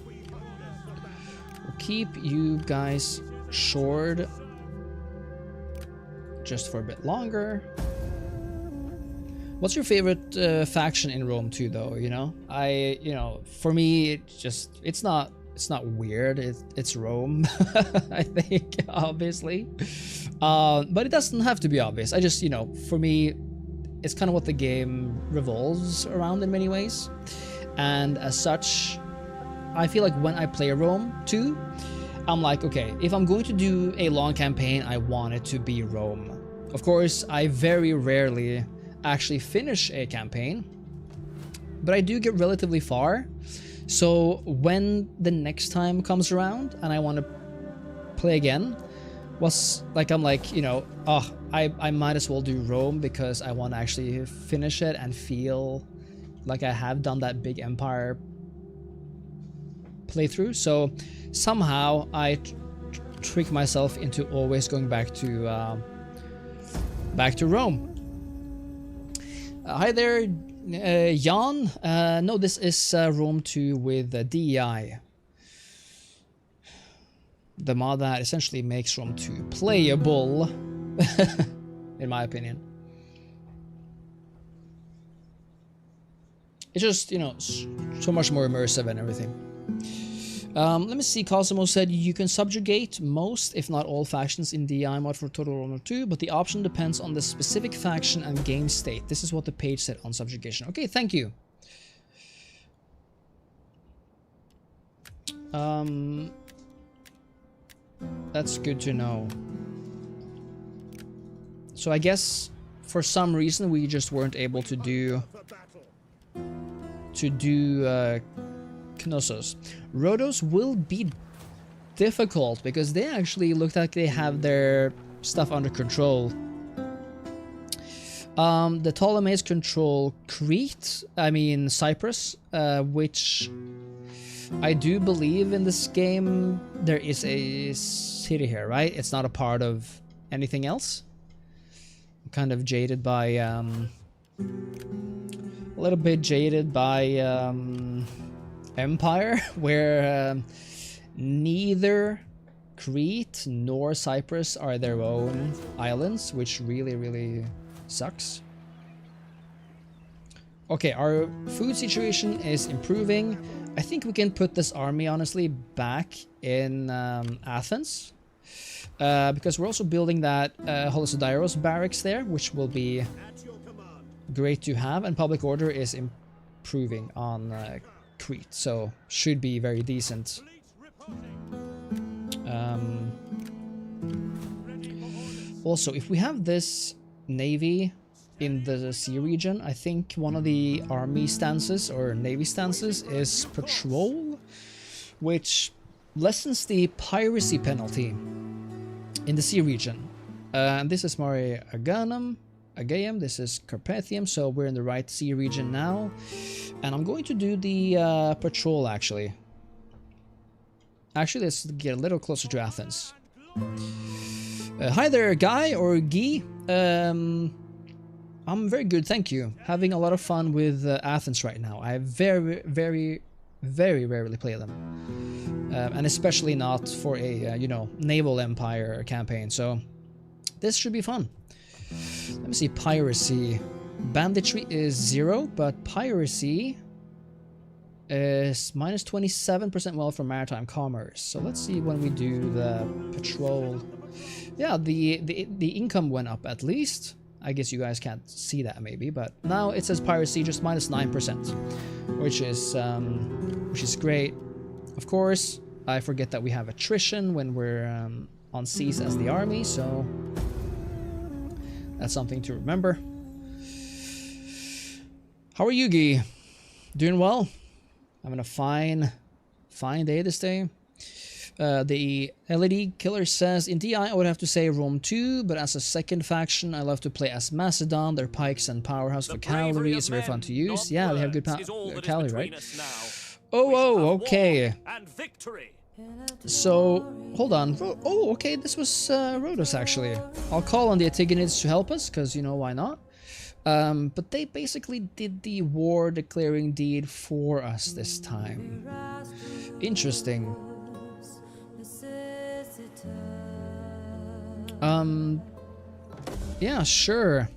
We'll keep you guys shored just for a bit longer. What's your favorite faction in Rome too, though? For me, it's not weird. It's Rome, I think, obviously. But it doesn't have to be obvious. I just, for me, it's kind of what the game revolves around in many ways. And as such, I feel like when I play Rome too, I'm like, okay, if I'm going to do a long campaign, I want it to be Rome. Of course, I very rarely actually finish a campaign, but I do get relatively far. So when the next time comes around and I want to play again, I'm like, you know, oh, I might as well do Rome because I want to actually finish it and feel like I have done that big empire playthrough. So somehow I trick myself into always going back to Rome. Hi there, Jan. No, this is Rome 2 with DEI. The mod that essentially makes Rome 2 playable, in my opinion. It's just, you know, so much more immersive and everything. Let me see, Cosimo said you can subjugate most, if not all, factions in DI mod for Total War 2, but the option depends on the specific faction and game state. This is what the page said on subjugation. Okay, thank you. That's good to know. So I guess for some reason we just weren't able to do Kosus. Rhodes will be difficult because they actually look like they have their stuff under control. The Ptolemies control Crete, I mean Cyprus, which I do believe in this game there is a city here, right? It's not a part of anything else. I'm kind of jaded by a little bit jaded by Empire, where neither Crete nor Cyprus are their own islands, which really sucks. Okay, our food situation is improving. I think we can put this army honestly back in Athens, because we're also building that Holosodiros barracks there, which will be great to have, and public order is improving on Crete, so should be very decent. Also, if we have this navy in the sea region, I think one of the army stances or navy stances is patrol, which lessens the piracy penalty in the sea region. And this is Mare Aegeum, this is Carpathium, so we're in the right sea region now. And I'm going to do the patrol actually. Actually, let's get a little closer to Athens. Hi there, Guy or Guy. I'm very good, thank you. Having a lot of fun with Athens right now. I very rarely play them, and especially not for a you know, naval empire campaign. So this should be fun. Let me see, piracy. Banditry is 0, but piracy is minus 27% well for maritime commerce. So let's see when we do the patrol. Yeah, the income went up at least. I guess you guys can't see that maybe, but now it says piracy just minus 9%, which is great. Of course, I forget that we have attrition when we're on seas as the army, so that's something to remember. How are you, Guy? Doing well? Having a fine day this day. The LED Killer says, in DI I would have to say Rome 2, but as a second faction I love to play as Macedon. Their pikes and powerhouse for cavalry is very fun to use. Yeah, they have good cavalry, right? Oh, okay. So, hold on. Oh, okay, this was Rhodes actually. I'll call on the Antigonids to help us, because, you know, why not? But they basically did the war declaring deed for us this time. Interesting. Yeah, sure.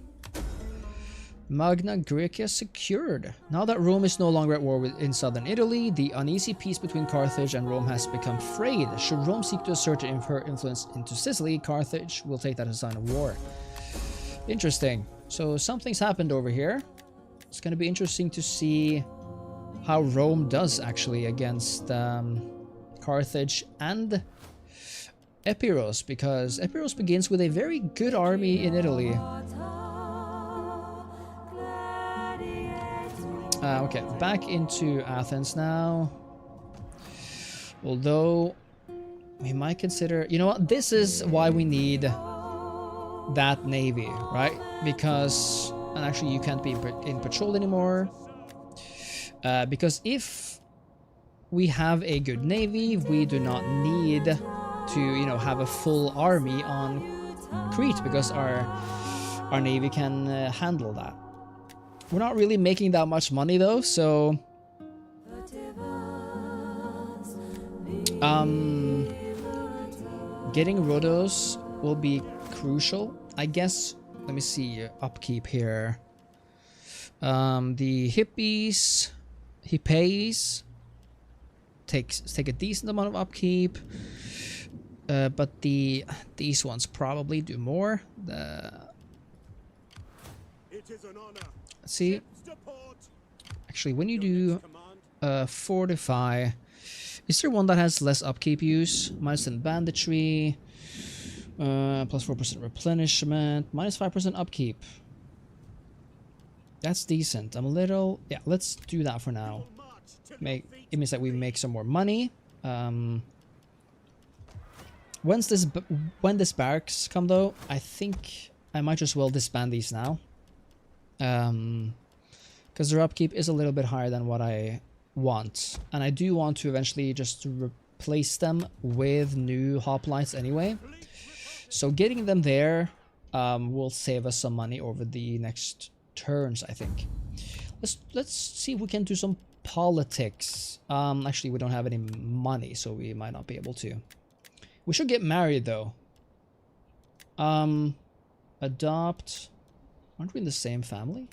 Magna Graecia secured. Now that Rome is no longer at war in southern Italy, the uneasy peace between Carthage and Rome has become frayed. Should Rome seek to assert her influence into Sicily, Carthage will take that as a sign of war. Interesting. So something's happened over here. It's going to be interesting to see how Rome does actually against Carthage and Epirus, because Epirus begins with a very good army in Italy. Okay, back into Athens now. Although, we might consider... You know what? This is why we need that navy, right? Because... And actually, you can't be in patrol anymore. Because if we have a good navy, we do not need to, you know, have a full army on Crete, because our navy can handle that. We're not really making that much money though, so getting Rhodes will be crucial, I guess. Let me see upkeep here. The hippies take a decent amount of upkeep, but these ones probably do more. Let's see. Actually, when you do fortify, is there one that has less upkeep use? -10 banditry, plus 4% replenishment, -5% upkeep. That's decent. I'm a little... Yeah, let's do that for now. It means that we make some more money. When this barracks come though, I think I might just well disband these now. Because their upkeep is a little bit higher than what I want. And I do want to eventually just replace them with new hoplites anyway. So getting them there will save us some money over the next turns, I think. Let's see if we can do some politics. Actually, we don't have any money, so we might not be able to. We should get married though. Adopt. Aren't we in the same family?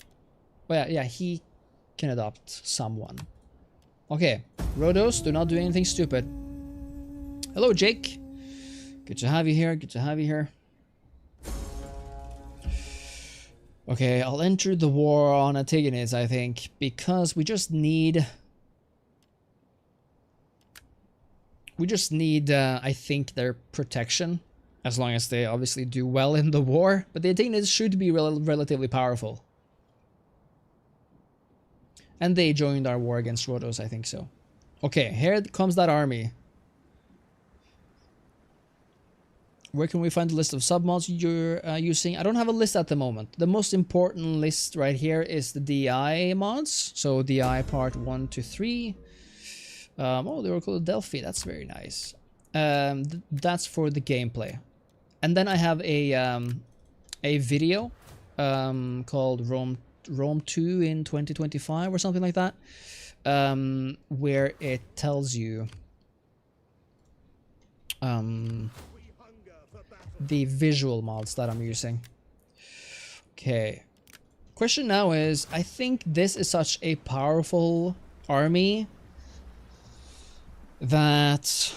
Oh yeah, he can adopt someone. Okay, Rhodes, do not do anything stupid. Hello, Jake. Good to have you here. Good to have you here. Okay, I'll enter the war on Antigones, I think, because we just need, I think, their protection, as long as they obviously do well in the war. But the Antigones should be relatively powerful. And they joined our war against Rhodes, I think so. Okay, here comes that army. Where can we find the list of submods you're using? I don't have a list at the moment. The most important list right here is the DI mods. So DI part 1 to 3. Oh, they were called Delphi. That's very nice. That's for the gameplay. And then I have a video called Rome 2 in 2025 or something like that, where it tells you the visual mods that I'm using. Okay. Question now is, I think this is such a powerful army that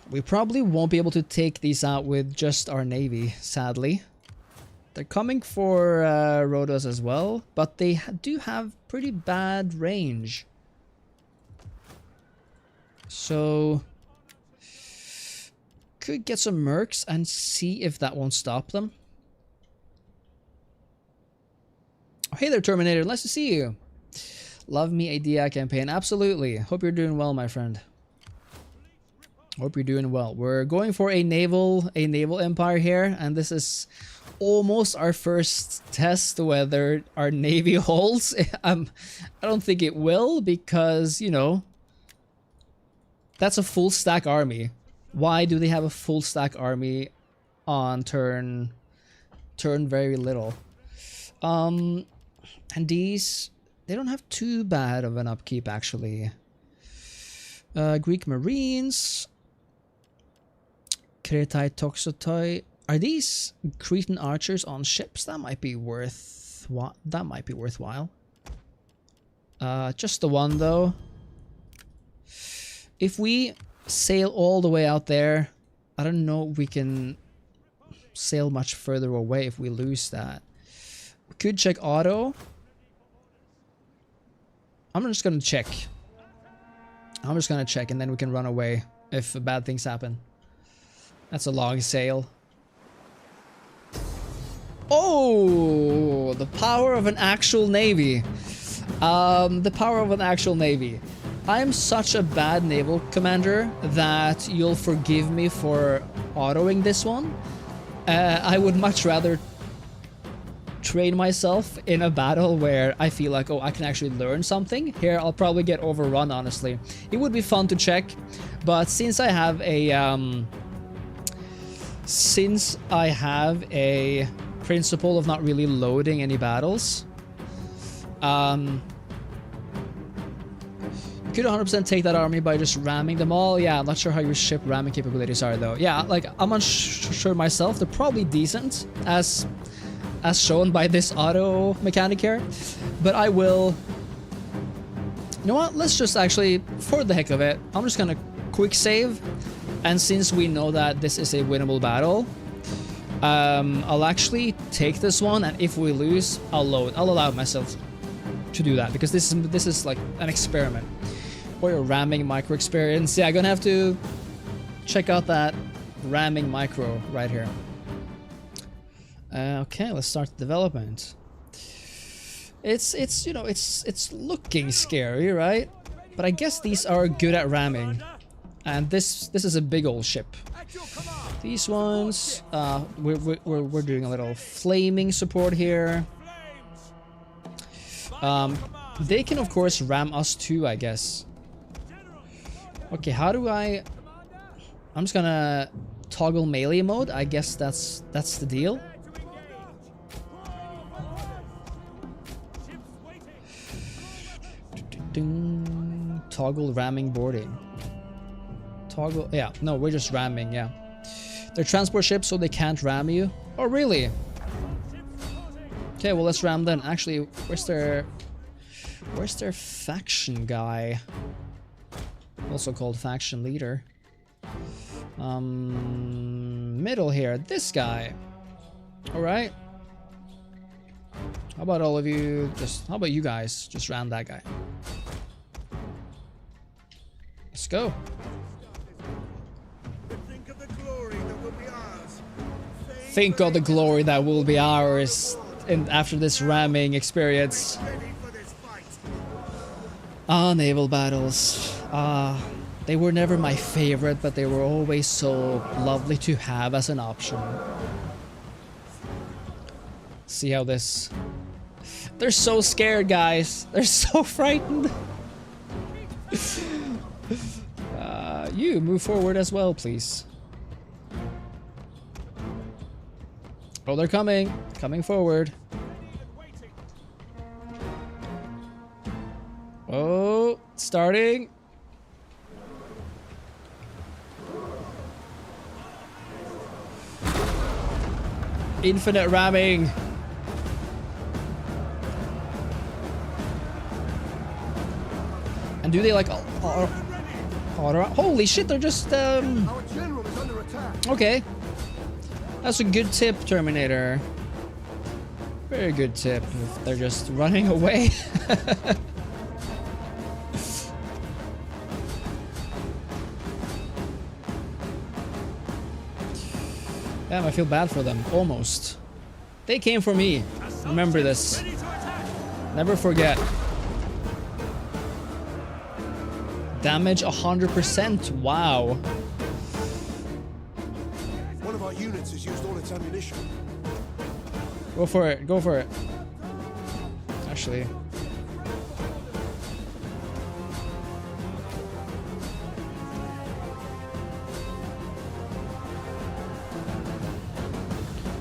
we probably won't be able to take these out with just our navy, sadly. They're coming for Rhodes as well, but they do have pretty bad range. So could get some mercs and see if that won't stop them. Oh, hey there, Terminator. Nice to see you. Love me a DI campaign. Absolutely. Hope you're doing well, my friend. Hope you're doing well. We're going for a naval empire here, and this is almost our first test whether our navy holds. I don't think it will, because, you know, that's a full stack army. Why do they have a full stack army on turn very little? And these, they don't have too bad of an upkeep, actually. Greek Marines. Kretai Toxotoi. Are these Cretan archers on ships? That might be worthwhile. Just the one though. If we sail all the way out there, I don't know if we can sail much further away if we lose that. We could check auto. I'm just gonna check. I'm just gonna check and then we can run away if bad things happen. That's a long sail. Oh, the power of an actual navy. The power of an actual navy. I'm such a bad naval commander that you'll forgive me for autoing this one. I would much rather train myself in a battle where I feel like, oh, I can actually learn something. Here, I'll probably get overrun, honestly. It would be fun to check, but since I have a principle of not really loading any battles, you could 100% take that army by just ramming them all. Yeah, I'm not sure how your ship ramming capabilities are though. Yeah, like I'm unsure myself. They're probably decent as shown by this auto mechanic here, but I will. You know what? Let's just actually, for the heck of it, I'm just gonna quick save, and since we know that this is a winnable battle, I'll actually take this one, and if we lose, I'll load. I'll allow myself to do that because this is like an experiment. Or your ramming micro experience. Yeah, I'm gonna have to check out that ramming micro right here. Okay, let's start the development. It's you know, it's looking scary, right? But I guess these are good at ramming. And this is a big old ship. These ones, we're doing a little flaming support here. They can of course ram us too, I guess. Okay, how do I'm just gonna toggle melee mode. I guess that's the deal. Toggle ramming boarding. Toggle, yeah, no, we're just ramming, yeah. They're transport ships, so they can't ram you. Oh, really? Okay, well, let's ram them. Actually, where's their faction guy? Also called faction leader. Middle here, this guy. Alright. How about all of you, how about you guys just ram that guy? Let's go. Think of the glory that will be ours. Think of the glory that will be ours after this ramming experience. Naval battles. They were never my favorite, but they were always so lovely to have as an option. See how this... They're so scared, guys. They're so frightened. You move forward as well, please. Oh, they're coming. Coming forward. Oh, starting. Infinite ramming. And do they like holy shit, they're just Our general is under attack. okay. That's a good tip, Terminator. Very good tip. If they're just running away. Damn, I feel bad for them. Almost. They came for me. Remember this. Never forget. Damage 100%. Wow. One of our units has used all its ammunition. Go for it. Go for it. Actually.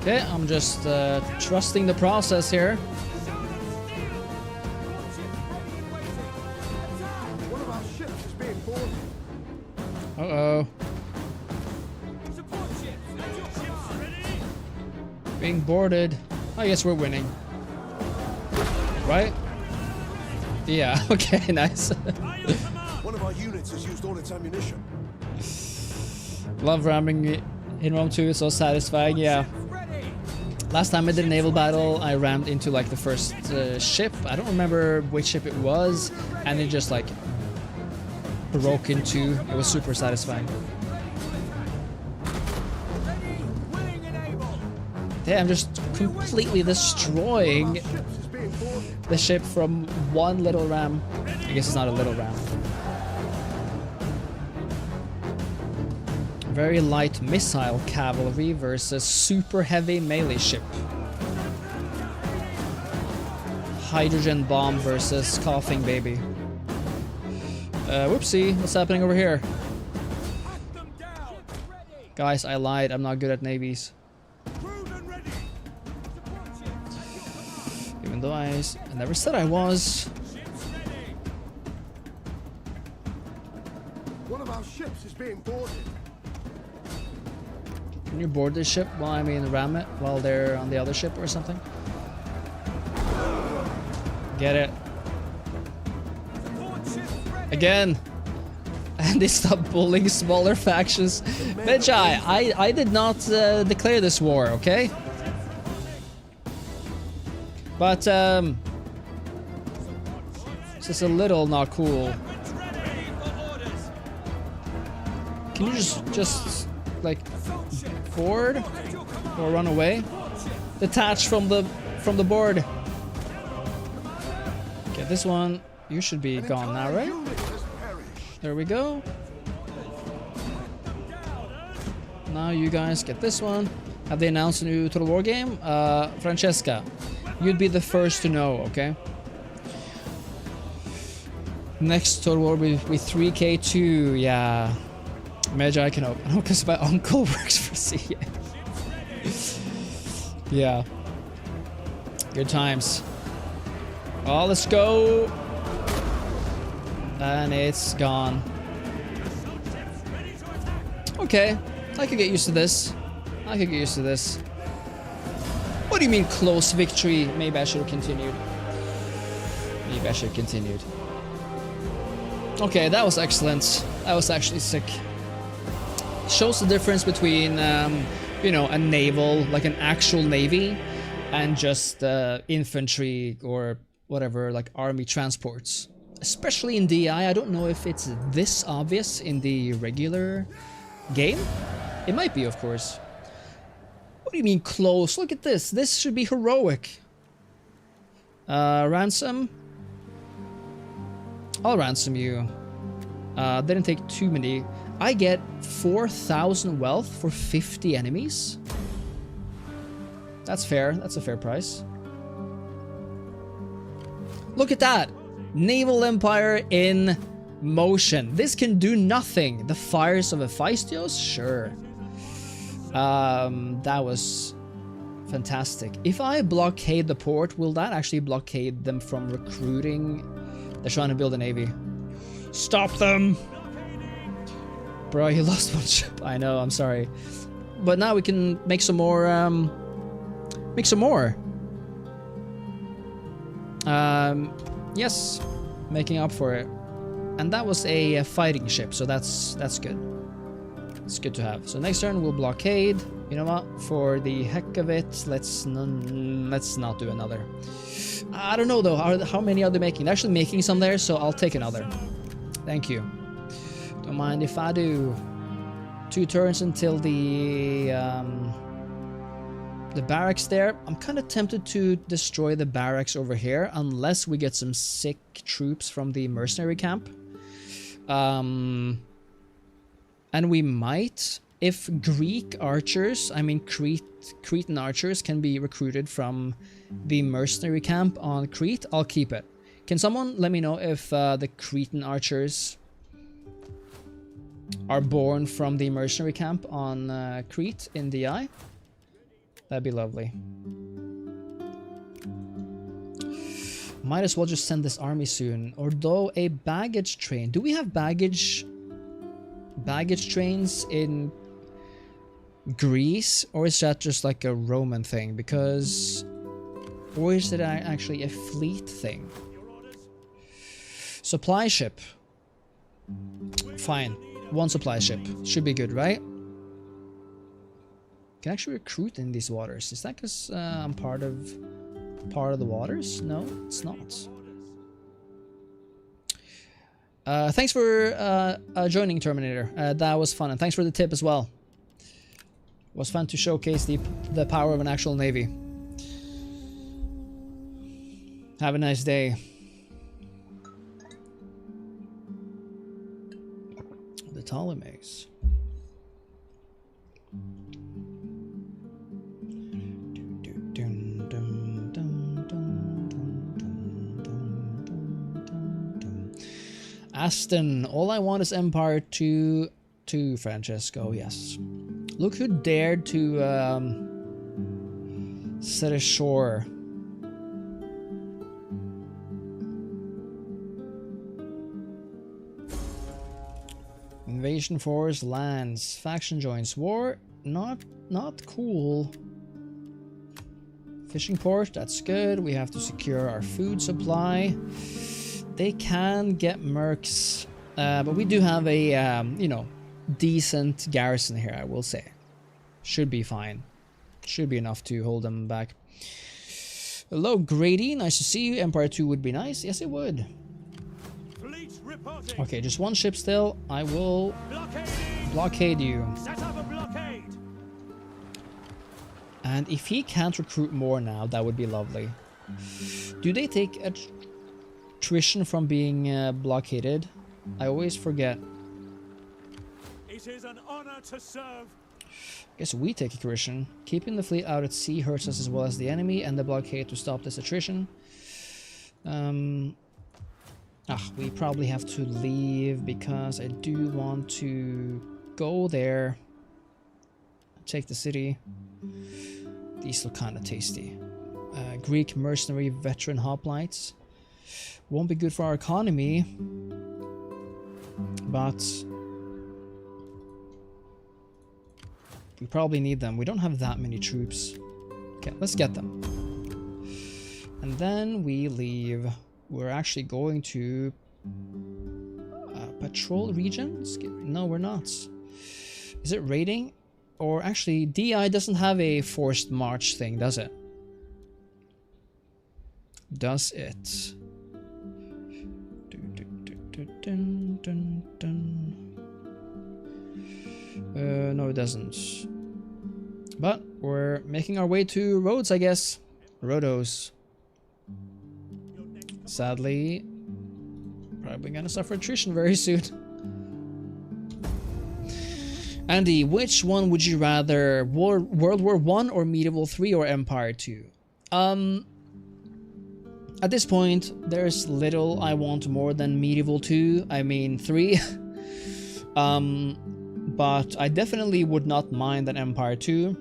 Okay, I'm just trusting the process here. One of our ships is being boarded. Uh-oh. Being boarded. I guess we're winning. Right? Yeah, okay, nice. One of our units has used all its ammunition. Love ramming in Rome 2, it's so satisfying, yeah. Last time I did a naval battle, I rammed into like the first ship. I don't remember which ship it was, and it just like broke in two. It was super satisfying. Yeah, I'm just completely destroying the ship from one little ram. I guess it's not a little ram. Very light missile cavalry versus super heavy melee ship. Hydrogen bomb versus coughing baby. Whoopsie, what's happening over here? Guys, I lied. I'm not good at navies. Even though I never said I was. One of our ships is being boarded. Can you board this ship? Well, I mean, ram it while they're on the other ship or something. Get it. Again. And they stop bullying smaller factions. Veggie, I did not declare this war, okay? But, it's just a little not cool. Can you just like, board? Or run away? Detach from the board. Okay, this one, you should be gone now, right? There we go. Now you guys get this one. Have they announced a new Total War game? Francesca, you'd be the first to know, okay? Next Total War with 3K2, yeah. Magi can open. Because my uncle works for CA. Yeah. Good times. Oh, let's go. And it's gone. Okay, I could get used to this. I could get used to this. What do you mean close victory? Maybe I should have continued. Maybe I should have continued. Okay, that was excellent. That was actually sick. Shows the difference between, you know, a naval, like an actual navy, and just infantry or whatever, like army transports. Especially in DI, I don't know if it's this obvious in the regular game. It might be, of course. What do you mean close? Look at this. This should be heroic. Ransom. I'll ransom you. Didn't take too many. I get 4,000 wealth for 50 enemies. That's fair. That's a fair price. Look at that. Naval Empire in motion. This can do nothing. The fires of Hephaestos? Sure. That was fantastic. If I blockade the port, will that actually blockade them from recruiting? They're trying to build a navy. Stop them! Bro, you lost one ship. I know, I'm sorry. But now we can make some more, make some more. Yes, making up for it. And that was a fighting ship, so that's good. It's good to have. So next turn we'll blockade. You know what? For the heck of it, let's not do another. I don't know though. How many are they making? They're actually making some there, so I'll take another. Thank you. Don't mind if I do. 2 turns until the barracks there. I'm kind of tempted to destroy the barracks over here unless we get some sick troops from the mercenary camp. And we might, if Greek archers, I mean Cretan archers can be recruited from the mercenary camp on Crete, I'll keep it. Can someone let me know if the Cretan archers are born from the mercenary camp on Crete in DI? That'd be lovely. Might as well just send this army soon. Although a baggage train. Do we have baggage trains in Greece? Or is that just like a Roman thing? Because... Or is it actually a fleet thing? Supply ship. Fine. 1 supply ship. Should be good, right? Can actually recruit in these waters. Is that because I'm part of the waters? No, it's not. Thanks for joining, Terminator. That was fun, and thanks for the tip as well. It was fun to showcase the power of an actual navy. Have a nice day. The Ptolemies. Aston, all I want is Empire 2, Francesco, yes. Look who dared to set ashore. Invasion force lands. Faction joins war. Not cool. Fishing port, that's good. We have to secure our food supply. They can get mercs, but we do have a you know, decent garrison here, I will say. Should be fine. Should be enough to hold them back. Hello, Grady. Nice to see you. Empire 2 would be nice. Yes, it would. Okay, just one ship still. I will blockade you. Set up a blockade. And if he can't recruit more now, that would be lovely. Do they take attrition from being blockaded? I always forget. It is an honor to serve. I guess we take attrition. Keeping the fleet out at sea hurts us as well as the enemy, and the blockade to stop this attrition. We probably have to leave because I do want to go there. Take the city. These look kind of tasty. Greek mercenary veteran hoplites. Won't be good for our economy, but we probably need them. We don't have that many troops. Okay, let's get them. And then we leave. We're actually going to patrol regions? No, we're not. Is it raiding? Or actually, DI doesn't have a forced march thing, does it? Does it? No, it doesn't. But we're making our way to Rhodes, I guess. Rhodes. Sadly, probably gonna suffer attrition very soon. Andy, which one would you rather? World War I or Medieval 3 or Empire 2? At this point, there's little I want more than Medieval 2. I mean 3. But I definitely would not mind an Empire 2.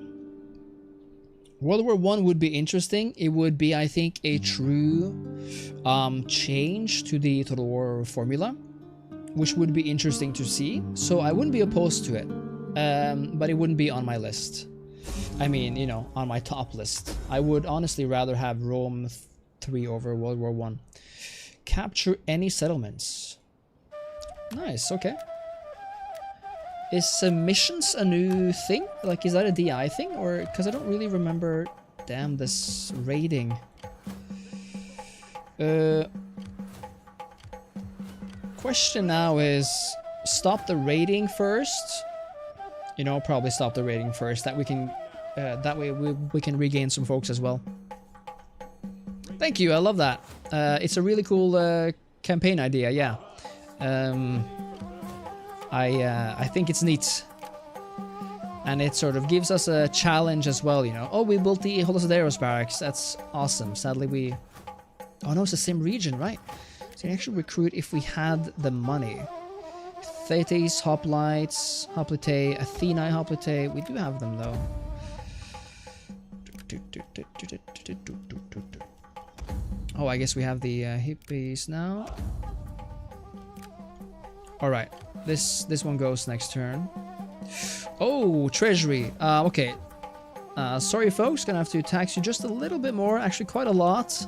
World War I would be interesting. It would be, I think, a true change to the Total War formula, which would be interesting to see. So I wouldn't be opposed to it, but it wouldn't be on my list. I mean, you know, on my top list. I would honestly rather have Rome 3 over World War I. Capture any settlements. Nice, okay. Is submissions a new thing? Like, is that a DI thing? Or, because I don't really remember, damn, this raiding. Question now is, stop the raiding first? You know, probably stop the raiding first. That we can, that way we can regain some folks as well. Thank you, I love that. It's a really cool campaign idea, yeah. I think it's neat. And it sort of gives us a challenge as well, you know. Oh, we built the Holosideros barracks. That's awesome. Sadly, we... Oh, no, it's the same region, right? So we actually recruit if we had the money. Thetis, Hoplites, Hoplite, Athenae, Hoplite. We do have them, though. Oh, I guess we have the hippies now. Alright. This one goes next turn. Oh, treasury. Okay. Sorry, folks. Gonna have to tax you just a little bit more. Actually, quite a lot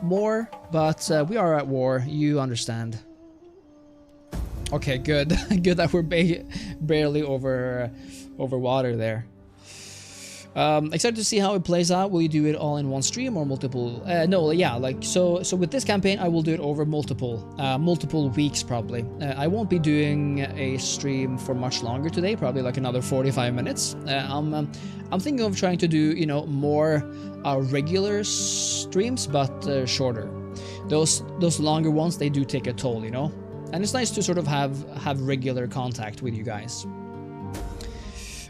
more. But we are at war. You understand. Okay, good. Good that we're barely over water there. Excited to see how it plays out. Will you do it all in one stream or multiple? No, yeah, like so with this campaign I will do it over multiple weeks probably. I won't be doing a stream for much longer today, probably like another 45 minutes. I'm thinking of trying to do, you know, more regular streams, but shorter. Those longer ones, they do take a toll, you know, and it's nice to sort of have regular contact with you guys.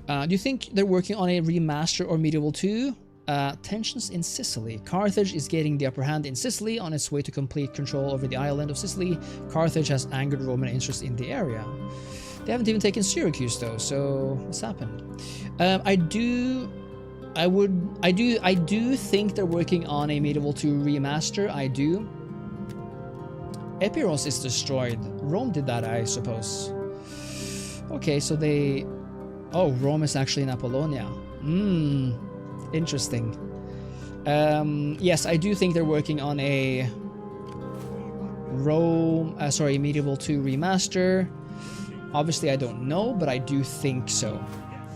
Do you think they're working on a remaster or Medieval 2? Tensions in Sicily. Carthage is getting the upper hand in Sicily on its way to complete control over the island of Sicily. Carthage has angered Roman interest in the area. They haven't even taken Syracuse though, so what's happened? I do think they're working on a Medieval 2 remaster. I do. Epiros is destroyed. Rome did that, I suppose. Okay, so they... Oh, Rome is actually in Apollonia. Interesting. Yes, I do think they're working on a Medieval 2 remaster. Obviously, I don't know, but I do think so.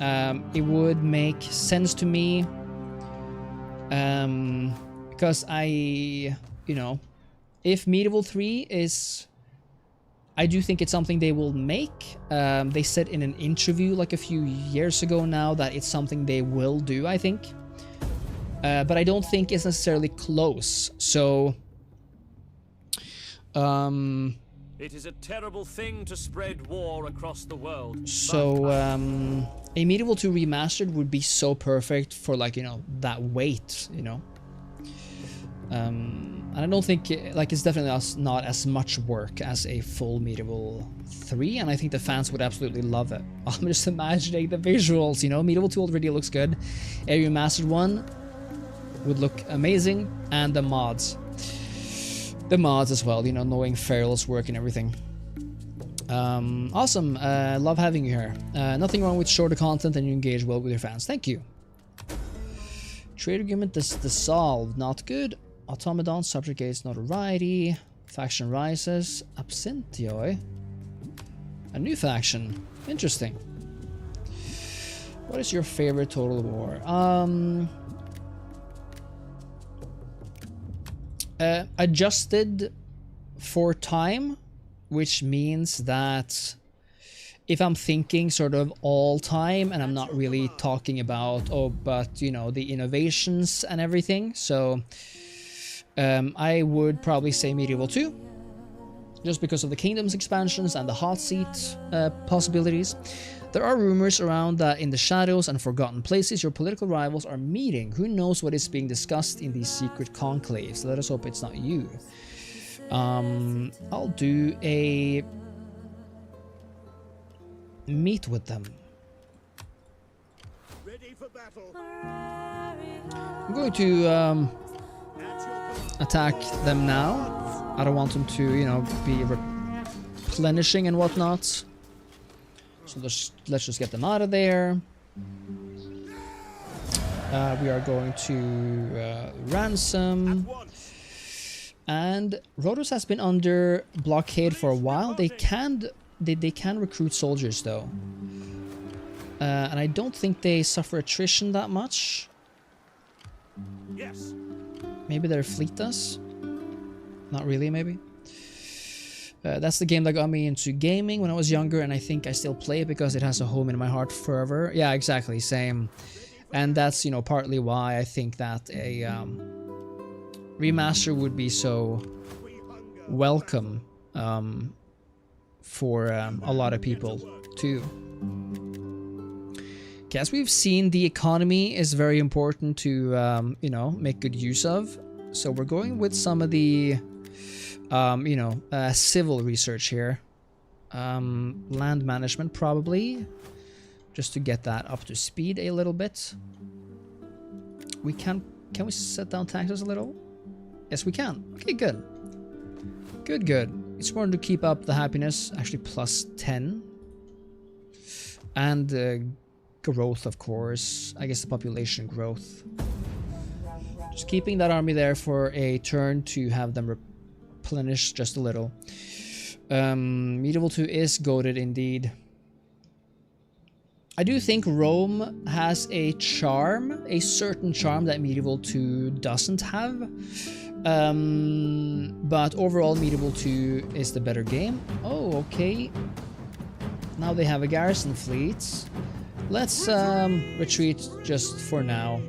It would make sense to me. Because you know, if Medieval 3 is... I do think it's something they will make. They said in an interview like a few years ago now that it's something they will do, I think. But I don't think it's necessarily close. So... it is a terrible thing to spread war across the world. So, a Medieval 2 remastered would be so perfect for, like, you know, that weight, you know. And I don't think, like, it's definitely not as much work as a full Medieval 3, and I think the fans would absolutely love it. I'm just imagining the visuals, you know. Medieval 2 already looks good. A remastered one would look amazing, and the mods. The mods as well, you know, knowing Feral's work and everything. Awesome. Love having you here. Nothing wrong with shorter content and you engage well with your fans. Thank you. Trade agreement dissolved. Not good. Automaton subjugates notoriety. Faction rises. Absinthioi. A new faction. Interesting. What is your favorite Total War? Adjusted for time, which means that if I'm thinking sort of all time and I'm not really talking about, but you know, the innovations and everything, so I would probably say Medieval 2, just because of the kingdom's expansions and the hot seat possibilities. There are rumors around that in the shadows and forgotten places your political rivals are meeting. Who knows what is being discussed in these secret conclaves? Let us hope it's not you. I'll do a meet with them. Ready for battle. I'm going to attack them now. I don't want them to, you know, be replenishing and whatnot. So let's just get them out of there. We are going to ransom. And Rhodes has been under blockade for a while. They can recruit soldiers though. And I don't think they suffer attrition that much. Yes. Maybe their fleet does. Not really, maybe. That's the game that got me into gaming when I was younger, and I think I still play it because it has a home in my heart forever. Yeah, exactly, same. And that's, you know, partly why I think that a remaster would be so welcome for a lot of people too. Okay, as we've seen, the economy is very important to you know, make good use of. So we're going with some of the you know, civil research here. Land management probably, just to get that up to speed a little bit. We can we set down taxes a little? Yes, we can. Okay, good. Good. It's going to keep up the happiness, actually plus 10. And growth, of course. I guess the population growth. Just keeping that army there for a turn to have them replenish just a little. Medieval 2 is goated indeed. I do think Rome has a charm, a certain charm that Medieval 2 doesn't have. But overall, Medieval 2 is the better game. Oh, okay. Now they have a garrison fleet. Let's retreat just for now.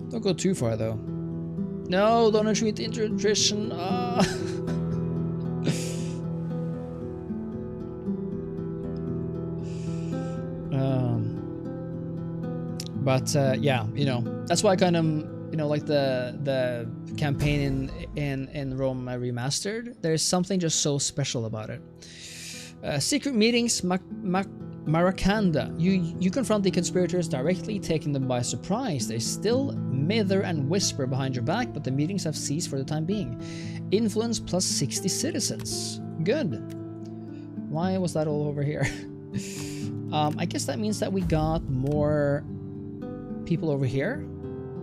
Don't go too far though. No, don't retreat into attrition. Yeah, you know, that's why I kind of, you know, like the campaign in Rome remastered. There's something just so special about it. Secret meetings, Maracanda. You confront the conspirators directly, taking them by surprise. They still mither and whisper behind your back, but the meetings have ceased for the time being. Influence plus 60 citizens. Good. Why was that all over here? I guess that means that we got more people over here.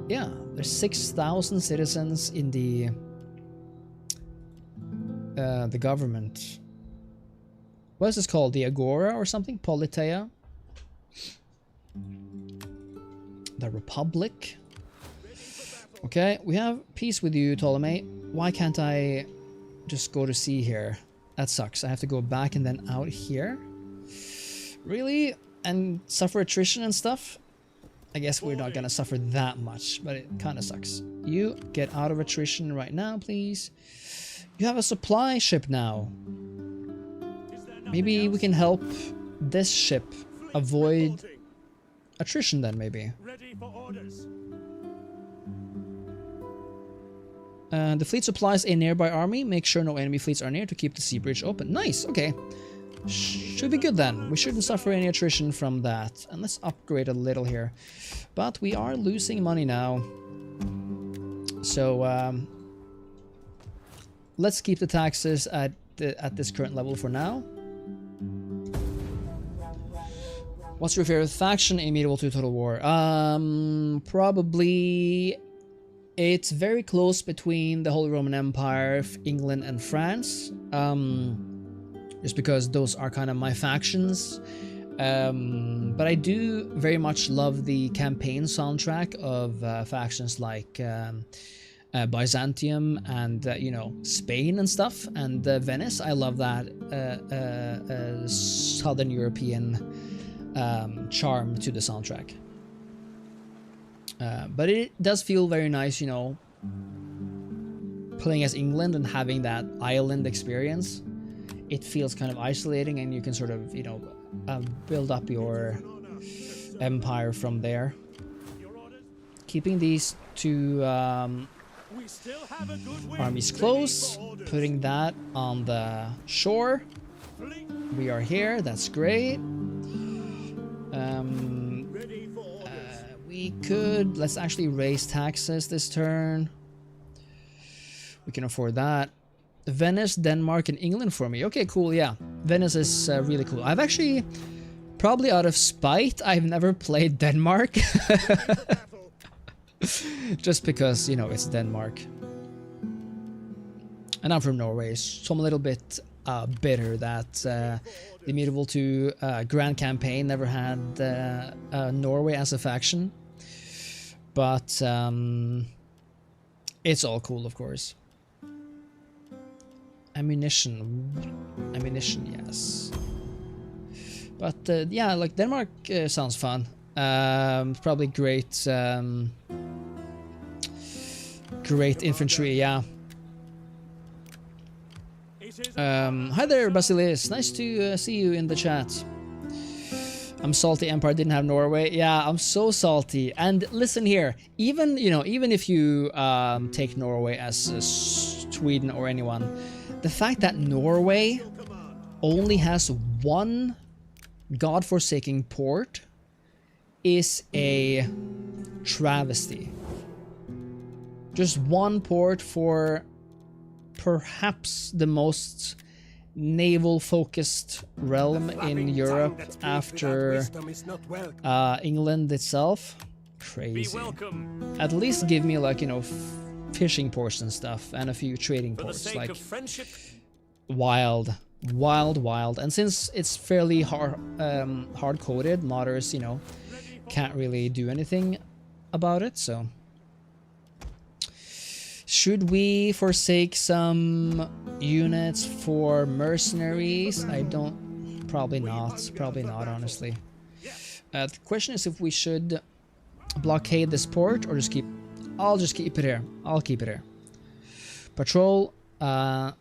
Yeah, there's 6,000 citizens in the government. What is this called? The Agora or something? Politeia? The Republic? Okay, we have peace with you, Ptolemy. Why can't I just go to sea here? That sucks. I have to go back and then out here? Really? And suffer attrition and stuff? I guess we're not gonna suffer that much, but it kind of sucks. You get out of attrition right now, please. You have a supply ship now. Maybe we can help this ship avoid attrition then, maybe. Ready for orders. The fleet supplies a nearby army. Make sure no enemy fleets are near to keep the sea bridge open. Nice, okay. Should be good then. We shouldn't suffer any attrition from that. And let's upgrade a little here. But we are losing money now. So let's keep the taxes at this current level for now. What's your favorite faction in Medieval 2 Total War? Probably it's very close between the Holy Roman Empire, England and France. Just because those are kind of my factions. But I do very much love the campaign soundtrack of factions like Byzantium and you know, Spain and stuff, and Venice. I love that Southern European charm to the soundtrack. But it does feel very nice, you know, playing as England and having that island experience. It feels kind of isolating, and you can sort of, you know, build up your empire from there. Keeping these two armies close, putting that on the shore. We are here, that's great. We could, let's actually raise taxes this turn. We can afford that. Venice, Denmark, and England for me. Okay, cool, yeah. Venice is really cool. I've actually, probably out of spite, I've never played Denmark. Just because, you know, it's Denmark. And I'm from Norway, so I'm a little bit bitter that the Medieval 2 Grand Campaign never had Norway as a faction. But it's all cool, of course. Ammunition, yes. But yeah, like Denmark sounds fun. Probably great, great infantry, yeah. Hi there, Basilis. Nice to see you in the chat. I'm salty Empire didn't have Norway. Yeah, I'm so salty. And listen here, even, you know, even if you take Norway as Sweden or anyone, the fact that Norway only has one godforsaken port is a travesty. Just one port for perhaps the most naval-focused realm in Europe after England itself. Crazy. At least give me, like, you know, fishing ports and stuff, and a few trading ports. Like, wild. wild. And since it's fairly hard coded, modders, you know, can't really do anything about it. So should we forsake some units for mercenaries? I don't. Probably not. Probably not, honestly. The question is if we should blockade this port or just keep. I'll just keep it here. I'll keep it here. Patrol. 60%,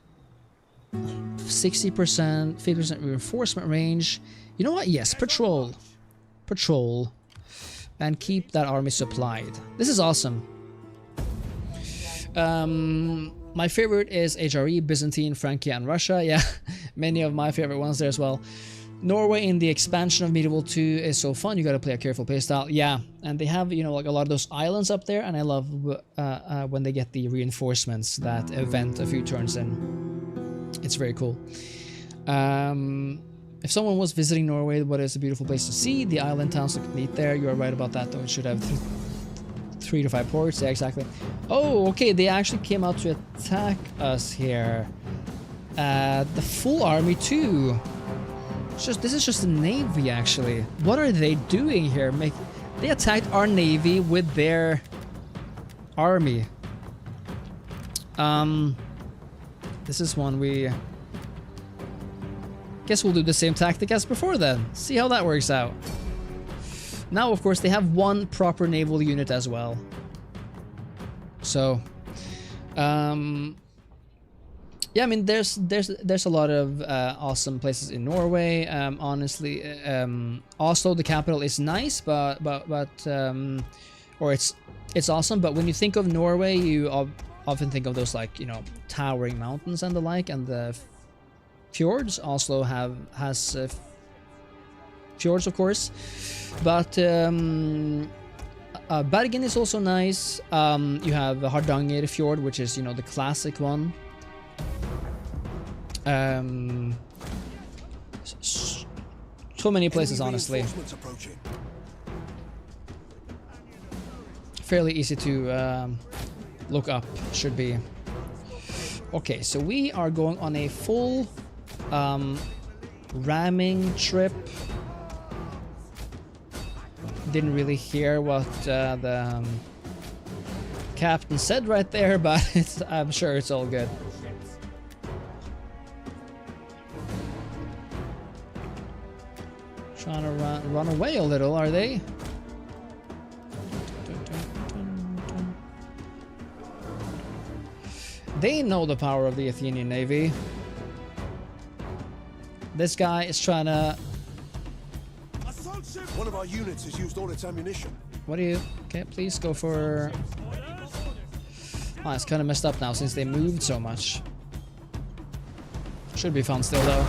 50% reinforcement range. You know what? Yes, patrol. Patrol. And keep that army supplied. This is awesome. My favorite is HRE, Byzantine, Frankia, and Russia. Yeah, many of my favorite ones there as well. Norway in the expansion of Medieval 2 is so fun. You gotta play a careful playstyle. Yeah, and they have, you know, like a lot of those islands up there, and I love when they get the reinforcements that event a few turns in. It's very cool. If someone was visiting Norway, what is a beautiful place to see? The island towns look neat there. You are right about that, though. It should have 3 to 5 ports. Yeah, exactly. Oh, okay. They actually came out to attack us here. The full army too. This is just a navy, actually. What are they doing here? They attacked our navy with their army. This is one we. Guess we'll do the same tactic as before then. See how that works out. Now, of course, they have one proper naval unit as well. So, yeah, I mean, there's a lot of awesome places in Norway. Honestly, Oslo, the capital, is nice, but or it's awesome. But when you think of Norway, you often think of those, like, you know, towering mountains and the like, and the fjords. Oslo has fjords, of course, but Bergen is also nice. You have Hardanger Fjord, which is, you know, the classic one. So many places, honestly. Fairly easy to look up, should be. Okay, so we are going on a full ramming trip. Didn't really hear what the captain said right there, but I'm sure it's all good. Trying to run away a little, are they? They know the power of the Athenian navy. This guy is trying to. One of our units has used all its ammunition. What do you? Okay, please go for. Oh, it's kind of messed up now since they moved so much. Should be fun still though.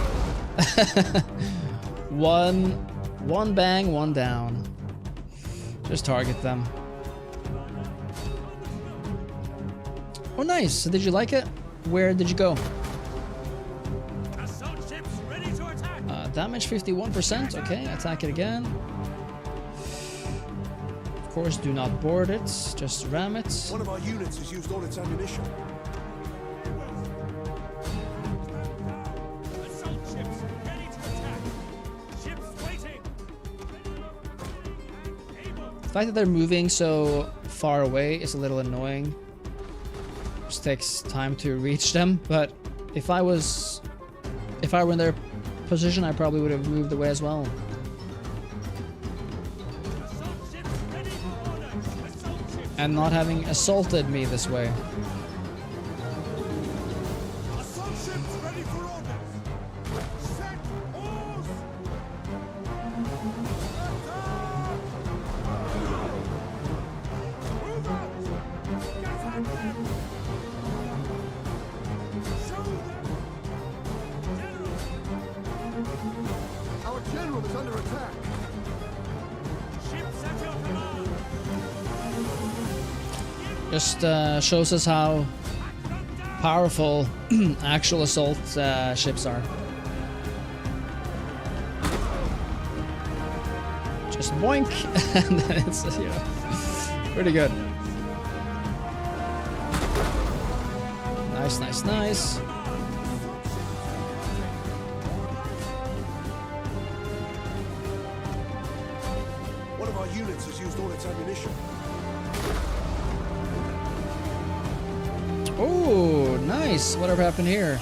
One bang, one down. Just target them. Oh, nice. So did you like it? Where did you go? Damage 51%. Okay, attack it again. Of course, do not board it. Just ram it. One of our units has used all its ammunition. The fact that they're moving so far away is a little annoying. Just takes time to reach them, but if I were in their position, I probably would have moved away as well. And not having assaulted me this way. Just shows us how powerful actual assault ships are. Just boink, and then it's, you know, pretty good. Nice, nice, nice. One of our units has used all its ammunition. Oh, nice. Whatever happened here?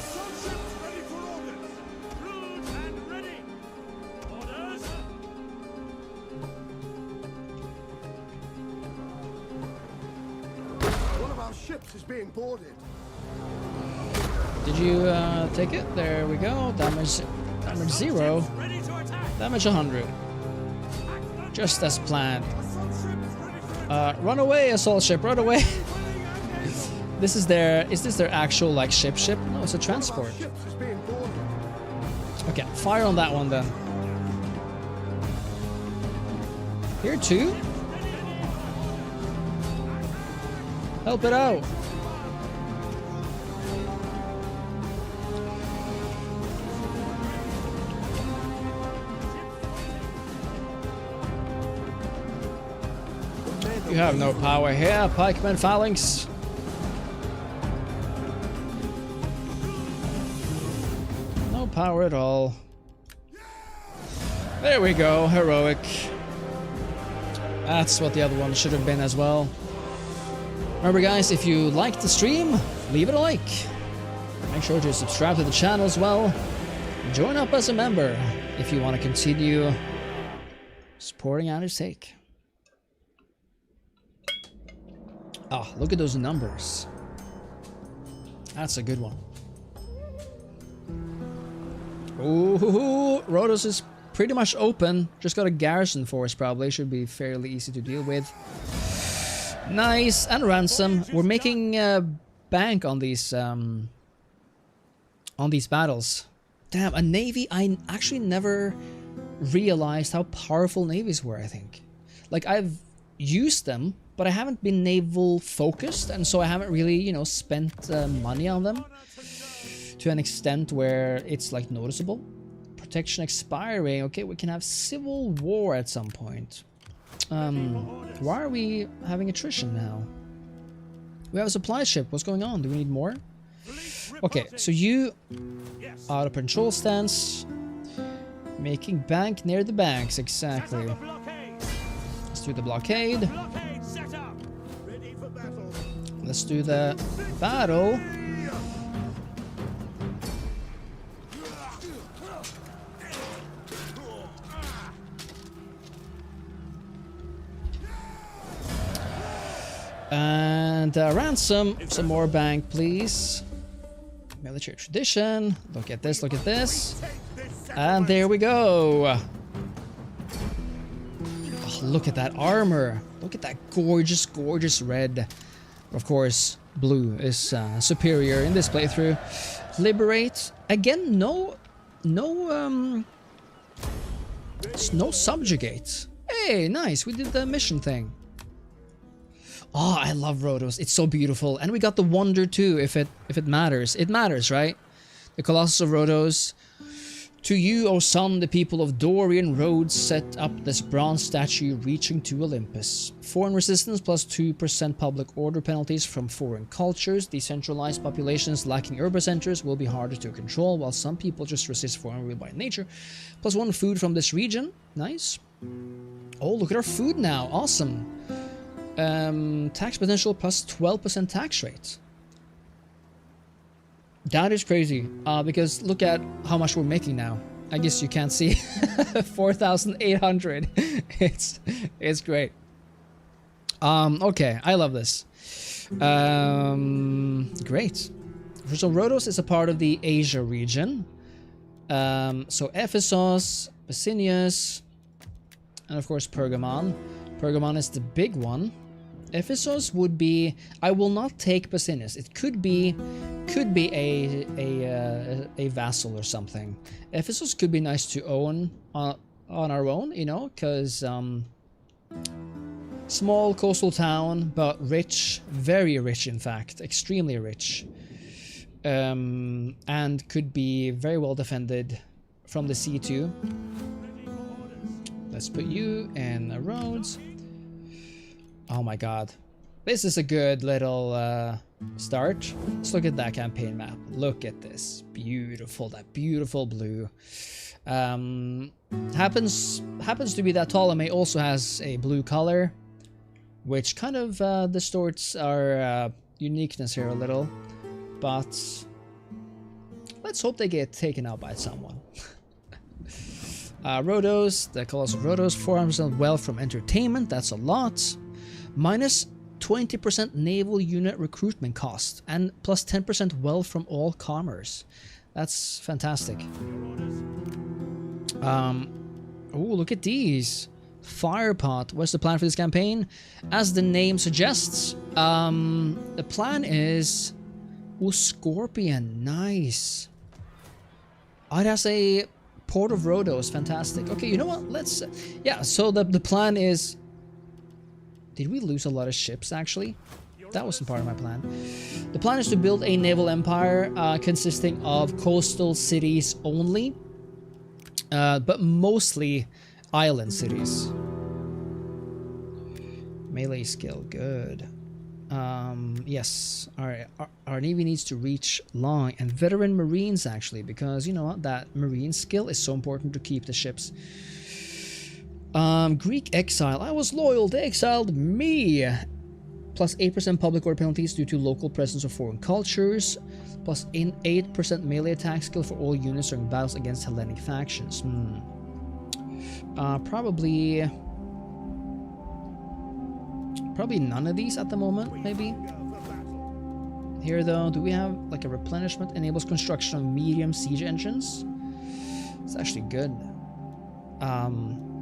One of our ships is being boarded. Did you take it? There we go. Damage 0. Damage 100. Just as planned. Run away, assault ship, run away. This is their, is this their actual like ship? No, it's a transport. Okay, fire on that one then. Here too? Help it out. You have no power here, pikemen phalanx. No power at all. There we go, heroic. That's what the other one should have been as well. Remember guys, if you liked the stream, leave it a like. Make sure to subscribe to the channel as well. Join up as a member if you want to continue supporting Out of Stake. Ah, oh, look at those numbers. That's a good one. Ooh, Rhodes is pretty much open. Just got a garrison force probably. Should be fairly easy to deal with. Nice. And ransom. We're making bank on these battles. Damn, a navy. I actually never realized how powerful navies were, I think. Like, I've used them, but I haven't been naval focused, and so I haven't really, you know, spent money on them to an extent where it's like noticeable. Protection expiring. Okay, we can have civil war at some point. Why are we having attrition now? We have a supply ship. What's going on? Do we need more? Okay, so you out of patrol stance, making bank near the banks. Exactly. Let's do the blockade. Let's do the battle. And ransom. Some more bank, please. Military tradition. Look at this, look at this. And there we go. Oh, look at that armor. Look at that gorgeous, gorgeous red. Of course, blue is superior in this playthrough. Liberate. Again, no subjugate. Hey, nice. We did the mission thing. Oh, I love Rhodes. It's so beautiful. And we got the wonder too, if it matters. It matters, right? The Colossus of Rhodes. To you, O sun, the people of Dorian Rhodes set up this bronze statue reaching to Olympus. Foreign resistance plus 2% public order penalties from foreign cultures. Decentralized populations lacking urban centers will be harder to control, while some people just resist foreign rule by nature. Plus 1 food from this region. Nice. Oh, look at our food now. Awesome. Tax potential plus 12% tax rate. That is crazy, because look at how much we're making now. I guess you can't see. 4,800. It's great. Okay, I love this. Great. So Rhodes is a part of the Asia region. So Ephesus, Pessinus, and of course Pergamon. Pergamon is the big one. Ephesus would be. I will not take Pessinus. It could be a vassal or something. Ephesus could be nice to own on our own, you know, because small coastal town, but rich, very rich, in fact, extremely rich, and could be very well defended from the sea too. Let's put you in Rhodes. Oh my god. This is a good little Start. Let's look at that campaign map. Look at this. Beautiful. That beautiful blue. Happens to be that Ptolemy also has a blue color, which kind of distorts our uniqueness here a little. But let's hope they get taken out by someone. Rhodes, the Colossus of Rhodes, 400% wealth from entertainment. That's a lot. Minus 20% naval unit recruitment cost and plus 10% wealth from all commerce. That's fantastic. Oh, look at these. Firepot. What's the plan for this campaign? As the name suggests, the plan is... Oh, Scorpion. Nice. Oh, it has a Port of Rhodes. Fantastic. Okay, you know what? Let's... yeah, so the plan is... Did we lose a lot of ships, actually? That wasn't part of my plan. The plan is to build a naval empire consisting of coastal cities only. But mostly island cities. Melee skill, good. Yes, our navy needs to reach long and veteran marines actually, because you know what, that marine skill is so important to keep the ships. Greek exile. I was loyal, they exiled me. Plus 8% public order penalties due to local presence of foreign cultures. Plus 8% melee attack skill for all units during battles against Hellenic factions. Probably none of these at the moment, maybe. Here though, do we have like a replenishment? Enables construction of medium siege engines. It's actually good.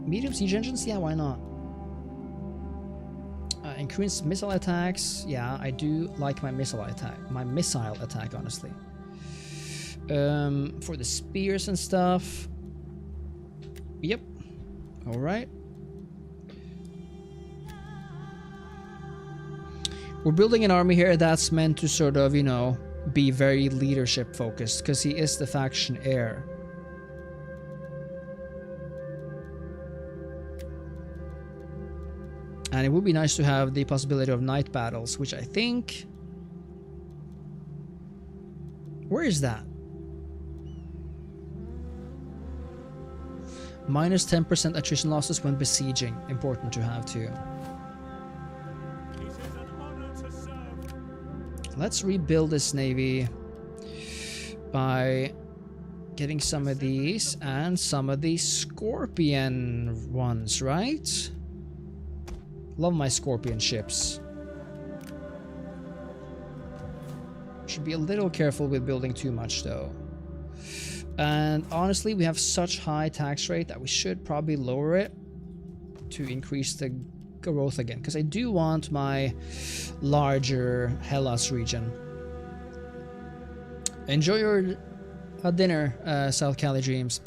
Medium siege engines? Yeah, why not? Increased missile attacks. Yeah, I do like my missile attack. Honestly. For the spears and stuff. Yep. Alright. We're building an army here that's meant to sort of, you know, be very leadership focused, because he is the faction heir. And it would be nice to have the possibility of night battles, which I think... Where is that? Minus 10% attrition losses when besieging. Important to have too. Let's rebuild this navy by getting some of these and some of these Scorpion ones, right? Love my Scorpion ships. Should be a little careful with building too much though. And honestly, we have such high tax rate that we should probably lower it to increase the growth again, because I do want my larger Hellas region. Enjoy your dinner, South Cali Dreams.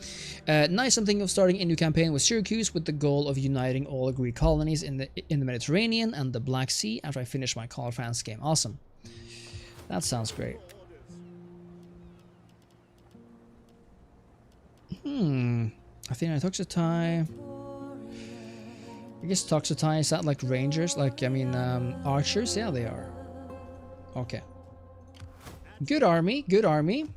Nice, I'm thinking of starting a new campaign with Syracuse with the goal of uniting all Greek colonies in the Mediterranean and the Black Sea after I finish my Call of France game. Awesome. That sounds great. Athena, Toxotai. I guess Toxotai, is that like rangers? Like, I mean, archers? Yeah, they are. Okay. Good army, good army.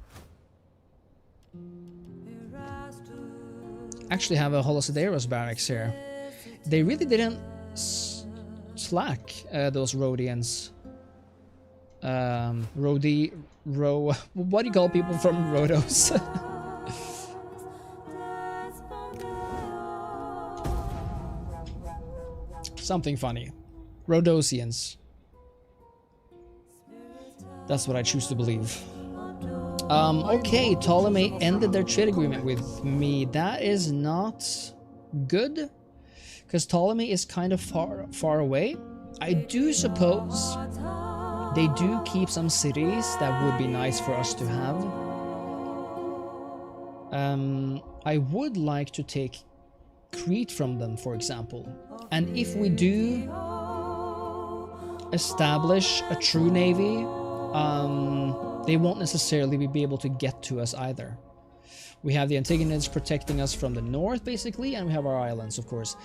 Actually have a Holosideros barracks here. They really didn't slack, those Rhodians. What do you call people from Rhodes? Something funny. Rhodosians. That's what I choose to believe. Okay, Ptolemy ended their trade agreement with me. That is not good, because Ptolemy is kind of far away. I do suppose they do keep some cities that would be nice for us to have. I would like to take Crete from them, for example. And if we do establish a true navy, they won't necessarily be able to get to us either. We have the Antigonids protecting us from the north, basically, and we have our islands, of course.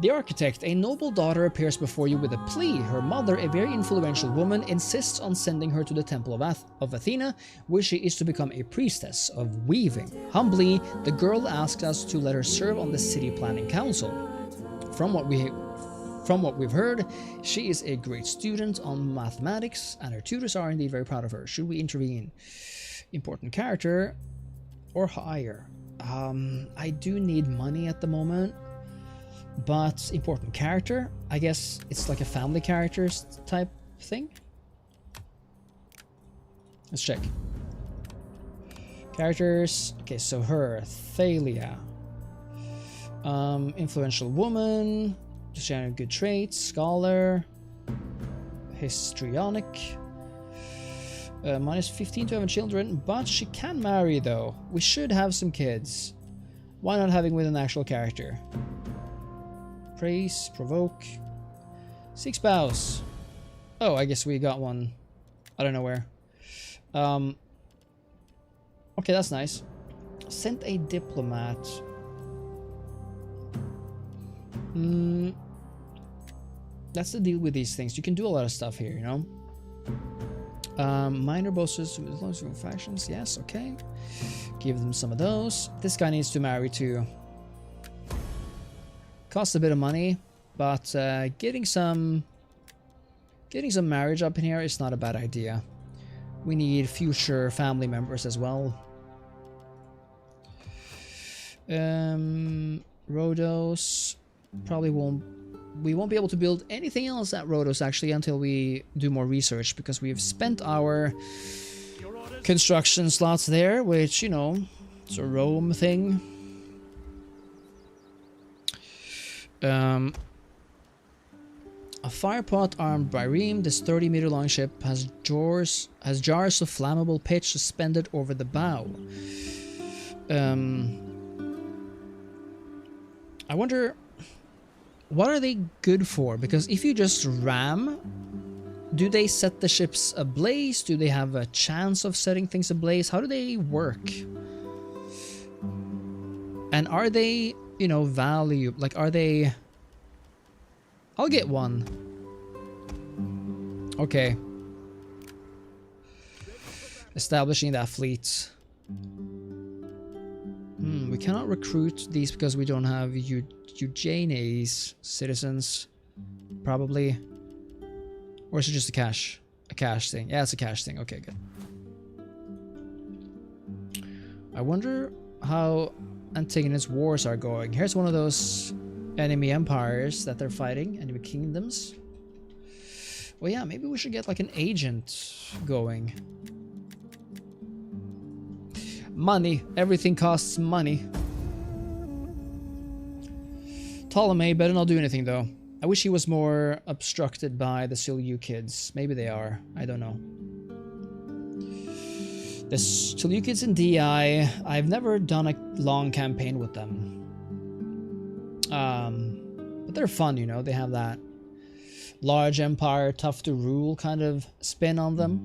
The architect, a noble daughter, appears before you with a plea. Her mother, a very influential woman, insists on sending her to the temple of Athena, where she is to become a priestess of weaving. Humbly, the girl asks us to let her serve on the city planning council. From what we've heard, she is a great student on mathematics, and her tutors are indeed very proud of her. Should we intervene? Important character or hire? I do need money at the moment. But important character, I guess it's like a family characters type thing. Let's check. Characters. Okay, so her, Thalia. Influential woman, just sharing good traits, scholar, histrionic. Minus 15 to having children, but she can marry though. We should have some kids. Why not having with an actual character? Praise, provoke. 6 bows. Oh, I guess we got one. I don't know where. Okay, that's nice. Sent a diplomat. That's the deal with these things. You can do a lot of stuff here, you know. Minor bosses with lots of factions. Yes, okay. Give them some of those. This guy needs to marry too. Costs a bit of money, but getting some marriage up in here is not a bad idea. We need future family members as well. Rhodes probably won't. We won't be able to build anything else at Rhodes actually until we do more research, because we've spent our construction slots there, which, you know, it's a Rome thing. A firepot armed brireme. This 30-meter long ship has jars of flammable pitch suspended over the bow. I wonder, what are they good for? Because if you just ram, do they set the ships ablaze? Do they have a chance of setting things ablaze? How do they work? And are they, you know, value? Like, are they... I'll get one. Okay. Establishing that fleet. We cannot recruit these because we don't have Eugenes citizens. Probably. Or is it just a cash thing? Yeah, it's a cash thing. Okay, good. I wonder how Antigonus wars are going. Here's one of those enemy empires that they're fighting, enemy kingdoms. Well, yeah, maybe we should get like an agent going. Money. Everything costs money. Ptolemy better not do anything though. I wish he was more obstructed by the Seleucids. Maybe they are. I don't know. The Seleucids in DI, I've never done a long campaign with them. But they're fun, you know. They have that large empire, tough to rule kind of spin on them.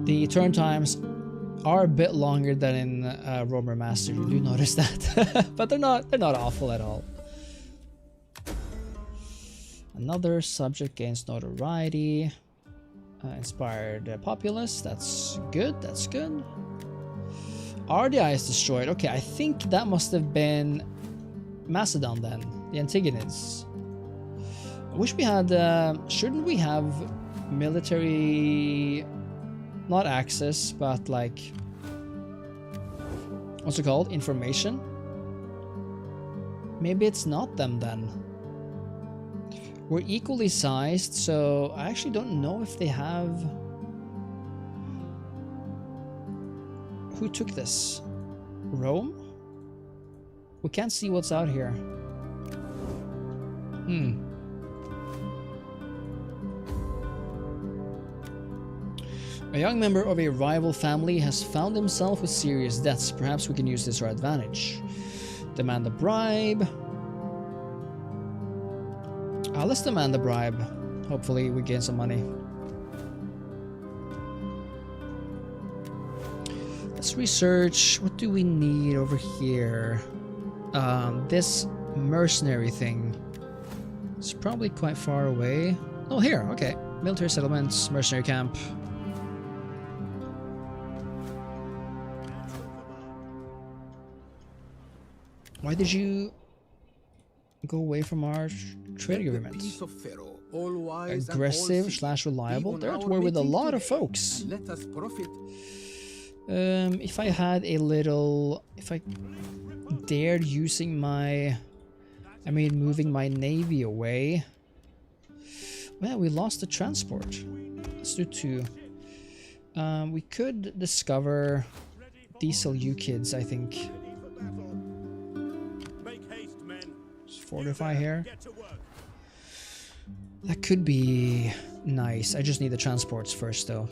The turn times are a bit longer than in Romer Master. You do notice that, but they're not awful at all. Another subject gains notoriety. Inspired populace. That's good. That's good. RDI is destroyed. Okay, I think that must have been Macedon then. The Antigonids. I wish we had... shouldn't we have military... Not access, but like... What's it called? Information? Maybe it's not them then. We're equally sized, so I actually don't know if they have... Who took this? Rome? We can't see what's out here. A young member of a rival family has found himself with serious debts. Perhaps we can use this to our advantage. Demand a bribe. Let's demand the bribe. Hopefully we gain some money. Let's let's research. What do we need over here? This mercenary thing. It's probably quite far away. Oh, here. Okay. Military settlements, mercenary camp. Why did you go away from our trade agreement? Aggressive / reliable. They're at war with a lot of folks. Let us profit. If I had a little, if I dared using my, moving my navy away. Well, we lost the transport. Let's do 2. We could discover diesel U-kids, I think. Just fortify here. That could be nice. I just need the transports first, though.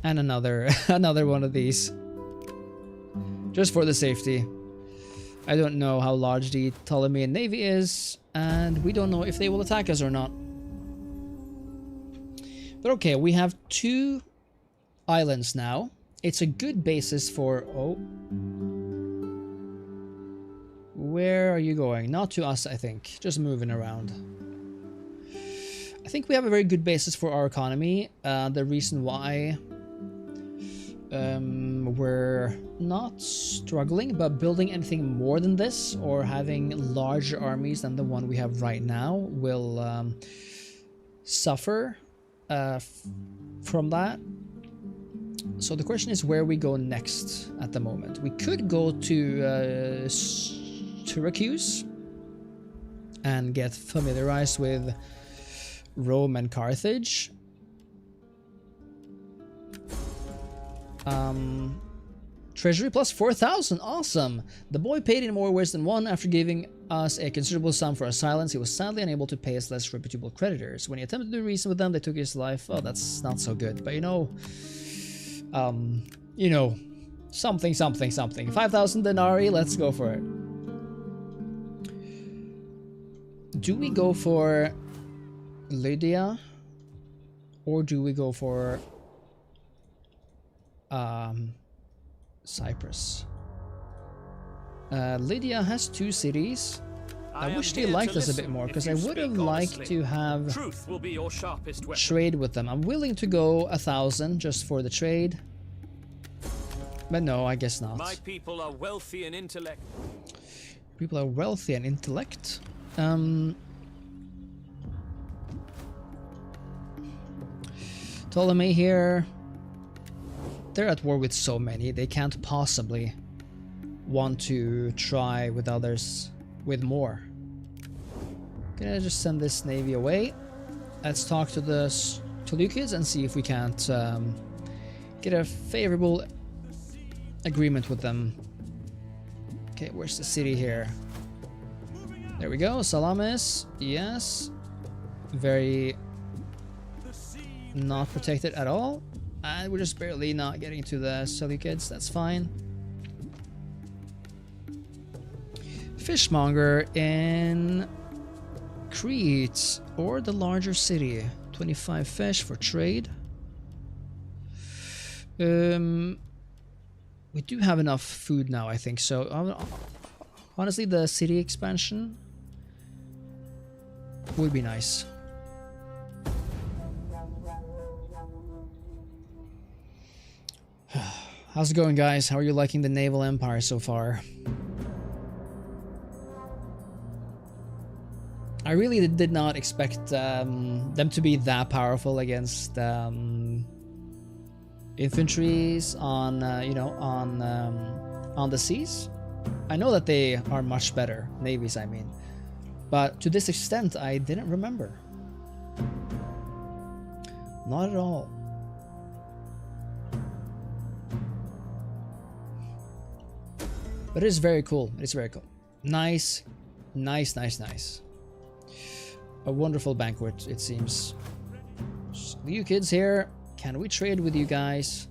And another another one of these. Just for the safety. I don't know how large the Ptolemean navy is, and we don't know if they will attack us or not. But okay, we have 2 islands now. It's a good basis for... Oh. Where are you going? Not to us, I think. Just moving around. I think we have a very good basis for our economy. The reason why we're not struggling, but building anything more than this or having larger armies than the one we have right now will suffer from that. So the question is where we go next at the moment. We could go to Syracuse and get familiarized with Rome and Carthage. Treasury plus 4,000, awesome! The boy paid in more ways than one. After giving us a considerable sum for our silence, he was sadly unable to pay his less reputable creditors. When he attempted to reason with them, they took his life. Oh, that's not so good. But you know, something. 5,000 denarii, let's go for it. Do we go for Lydia? Or do we go for Cyprus? Lydia has 2 cities. I wish they liked us a bit more, because I would have liked to have Truth will be your sharpest weapon. trade with them. I'm willing to go 1,000 just for the trade. But no, I guess not. My people are wealthy in intellect. People are wealthy and intellect. Ptolemy here. They're at war with so many, they can't possibly want to try with others with more. Gonna just send this navy away. Let's talk to the Seleucids and see if we can't get a favorable agreement with them. Okay, where's the city here? There we go, Salamis, yes. Very not protected at all. And we're just barely not getting to the Seleucids, that's fine. Fishmonger in Crete or the larger city. 25 fish for trade. We do have enough food now, I think so. Honestly, the city expansion would be nice. How's it going, guys? How are you liking the naval empire so far? I really did not expect them to be that powerful against infantries on on the seas. I know that they are much better, navies I mean, but to this extent I didn't remember. Not at all. But it is very cool. It's very cool. Nice. A wonderful banquet, it seems. So you kids here, can we trade with you guys?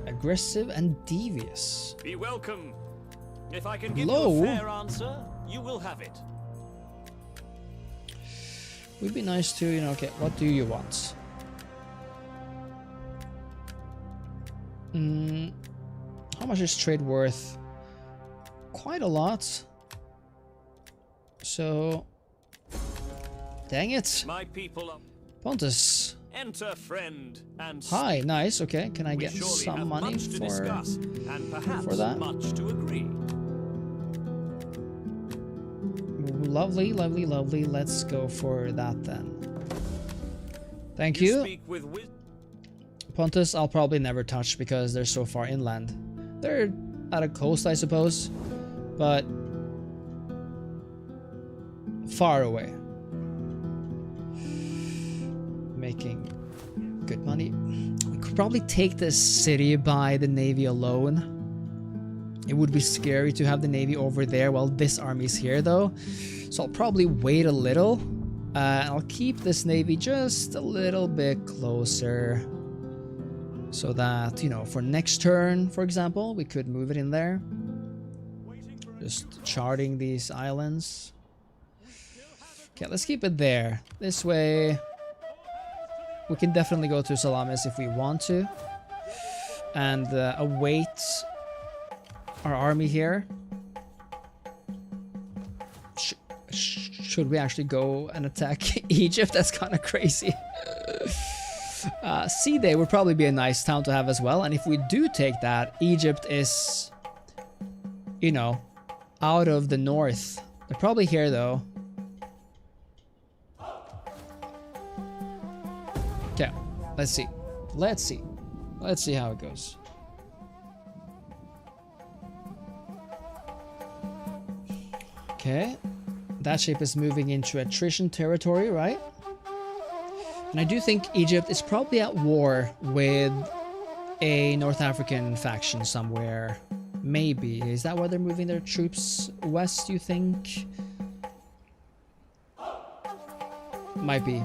Aggressive and devious. Be welcome. If I can give Low. you a fair answer, you will have it. Would be nice to, okay, what do you want? How much is trade worth? Quite a lot. So, dang it. My people are... Pontus. Enter, friend, and Hi, nice. Okay, can I we get surely some have money much to discuss, and perhaps for that? much to agree. Lovely, lovely, lovely. Let's go for that then. Thank You you. speak with Pontus, I'll probably never touch because they're so far inland. They're at a coast, I suppose, but far away. Making good money. We could probably take this city by the navy alone. It would be scary to have the navy over there while this army's here, though. So I'll probably wait a little. I'll keep this navy just a little bit closer. So that, you know, for next turn, for example, we could move it in there. Just charting these islands. Okay, let's keep it there. This way, we can definitely go to Salamis if we want to. And await our army here. Should we actually go and attack Egypt? That's kind of crazy. C-Day would probably be a nice town to have as well. And if we do take that, Egypt is, you know, out of the north. They're probably here though. Okay, let's see. Let's see. Let's see how it goes. Okay. That ship is moving into attrition territory, right? And I do think Egypt is probably at war with a North African faction somewhere. Maybe. Is that why they're moving their troops west, you think? Might be.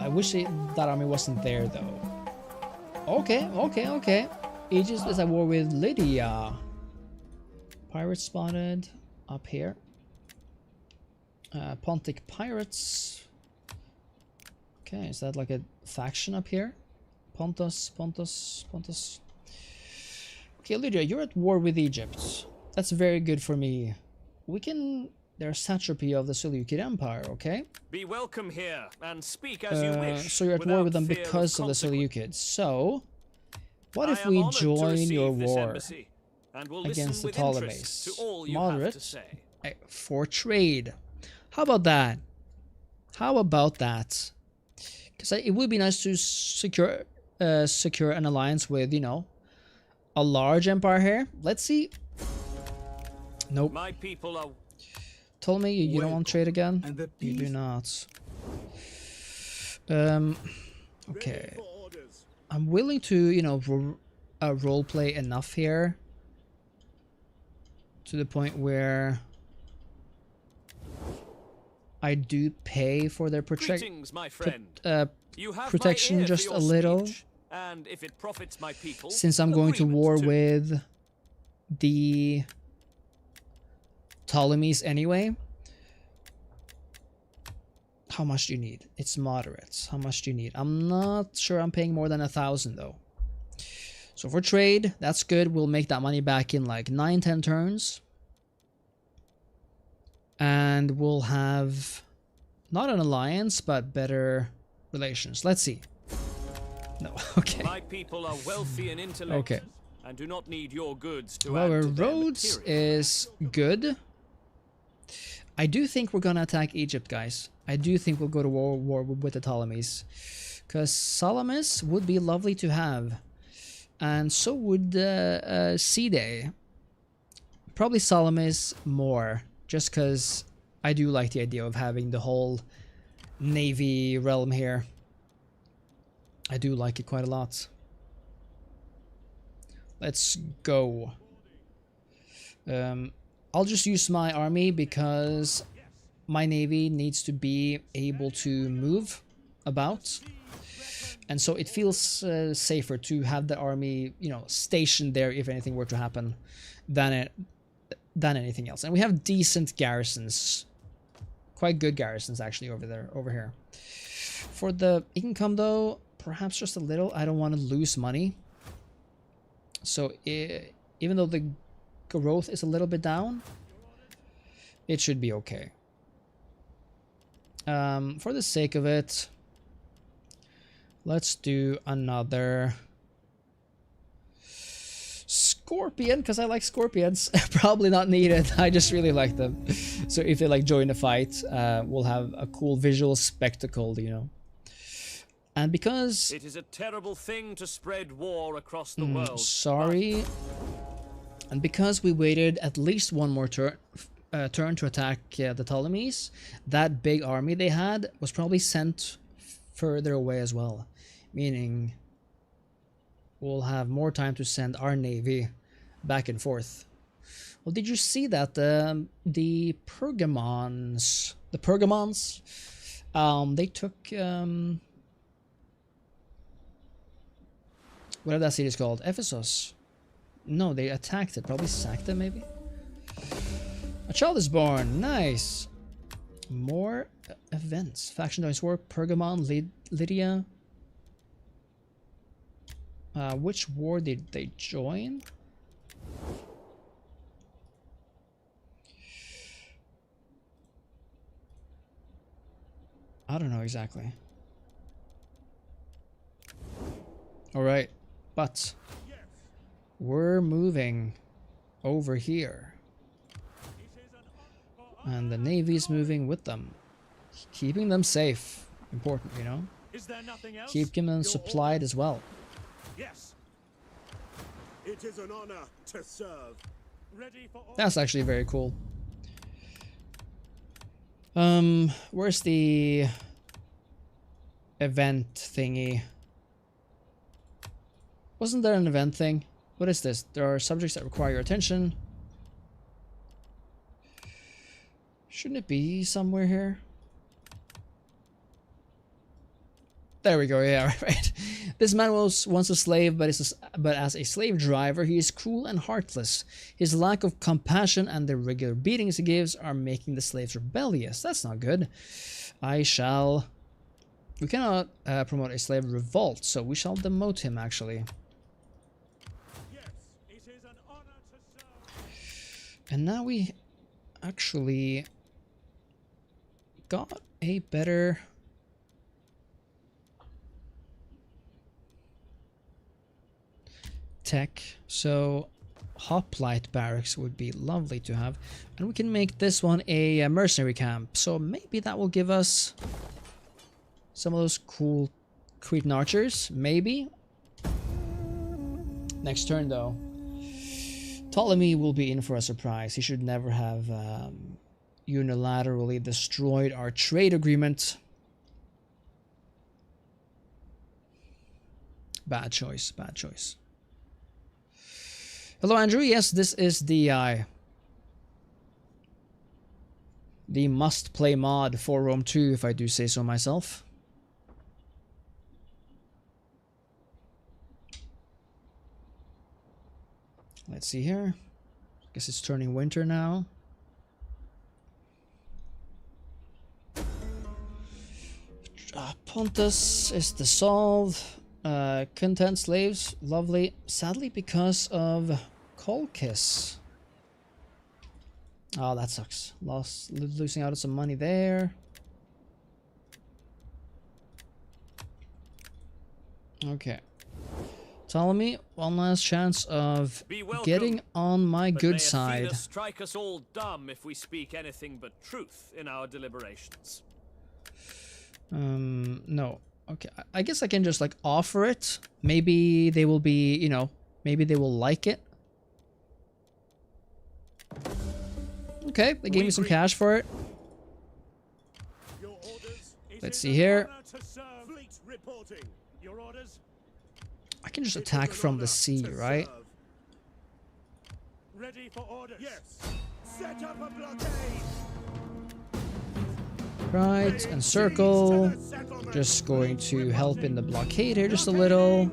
I wish that army wasn't there, though. Okay, okay, okay. Egypt is at war with Lydia. Pirates spotted up here. Pontic pirates. Okay, is that like a faction up here? Pontus. Okay, Lydia, you're at war with Egypt. That's very good for me. We can... There's satrapy of the Seleucid Empire, okay? Be welcome here and speak as you wish. So you're at war with them without fear because of the Seleucids. So, what if we join your war against the Ptolemies? Moderate for trade. How about that? How about that? Because it would be nice to secure an alliance with, you know, a large empire here. Let's see. Nope. My people are... Ptolemy, you don't want trade again? You do not. Okay. I'm willing to, you know, roleplay enough here to the point where I do pay for their protection just a little, and if it profits my people, since I'm going to war with the Ptolemies anyway. How much do you need? It's moderate. How much do you need? I'm not sure I'm paying more than 1,000 though. So for trade, that's good. We'll make that money back in like 9-10 turns. And we'll have not an alliance, but better relations. Let's see. No, okay. My people are wealthy and intellectual. Okay. And do not need your goods to Well, add to their Rhodes material. is good. I do think we're gonna attack Egypt, guys. I do think we'll go to war with the Ptolemies. Because Salamis would be lovely to have. And so would C-Day. Probably Salamis more. Just because I do like the idea of having the whole Navy realm here. I do like it quite a lot. Let's go. I'll just use my army because my navy needs to be able to move about. And so it feels safer to have the army, you know, stationed there if anything were to happen than anything else. And we have decent garrisons. quite good garrisons actually over here. For the income though, perhaps just a little. I don't want to lose money. So even though the growth is a little bit down, it should be okay. For the sake of it, let's do another Scorpion, because I like scorpions. Probably not needed. I just really like them. So if they like join the fight, we'll have a cool visual spectacle, you know. And because it is a terrible thing to spread war across the world. Sorry. And because we waited at least one more turn to attack the Ptolemies, that big army they had was probably sent further away as well, meaning we'll have more time to send our navy back and forth. Well, did you see that the Pergamons, they took whatever that city is called, Ephesus. No, they attacked it, probably sacked it maybe. A child is born, nice. More events. Faction joins war, Pergamon, Lydia. Which war did they join? I don't know exactly. Alright, but we're moving over here. And the Navy's moving with them. Keeping them safe. Important, you know? Is there nothing else? Keeping them supplied as well. Yes. It is an honor to serve. Ready for all. That's actually very cool. Where's the event thingy? Wasn't there an event thing? What is this? There are subjects that require your attention. Shouldn't it be somewhere here? There we go, yeah, right. This man was once a slave, but as a slave driver, he is cruel and heartless. His lack of compassion and the regular beatings he gives are making the slaves rebellious. That's not good. We cannot promote a slave revolt, so we shall demote him, actually. Yes, it is an honor to serve. And now we actually got a better... tech, so hoplite barracks would be lovely to have, and we can make this one a mercenary camp, so maybe that will give us some of those cool Cretan archers, maybe. Next turn though, Ptolemy will be in for a surprise. He should never have unilaterally destroyed our trade agreement. Bad choice, bad choice. Hello, Andrew. Yes, this is the must-play mod for Rome 2, if I do say so myself. Let's see here. Guess it's turning winter now. Pontus is dissolved. Content slaves, lovely. Sadly, because of Colchis. Oh, that sucks. Losing out on some money there. Okay. Ptolemy, one last chance of getting on my good side. Strike us all dumb if we speak anything but truth in our deliberations. No. Okay, I guess I can just like offer it. Maybe they will be, you know, maybe they will like it. Okay, they gave me some cash for it. Let's see here. I can just attack from the sea, right? Ready for orders. Yes. Set up a blockade. Right, and circle. Just going to help in the blockade here just a little.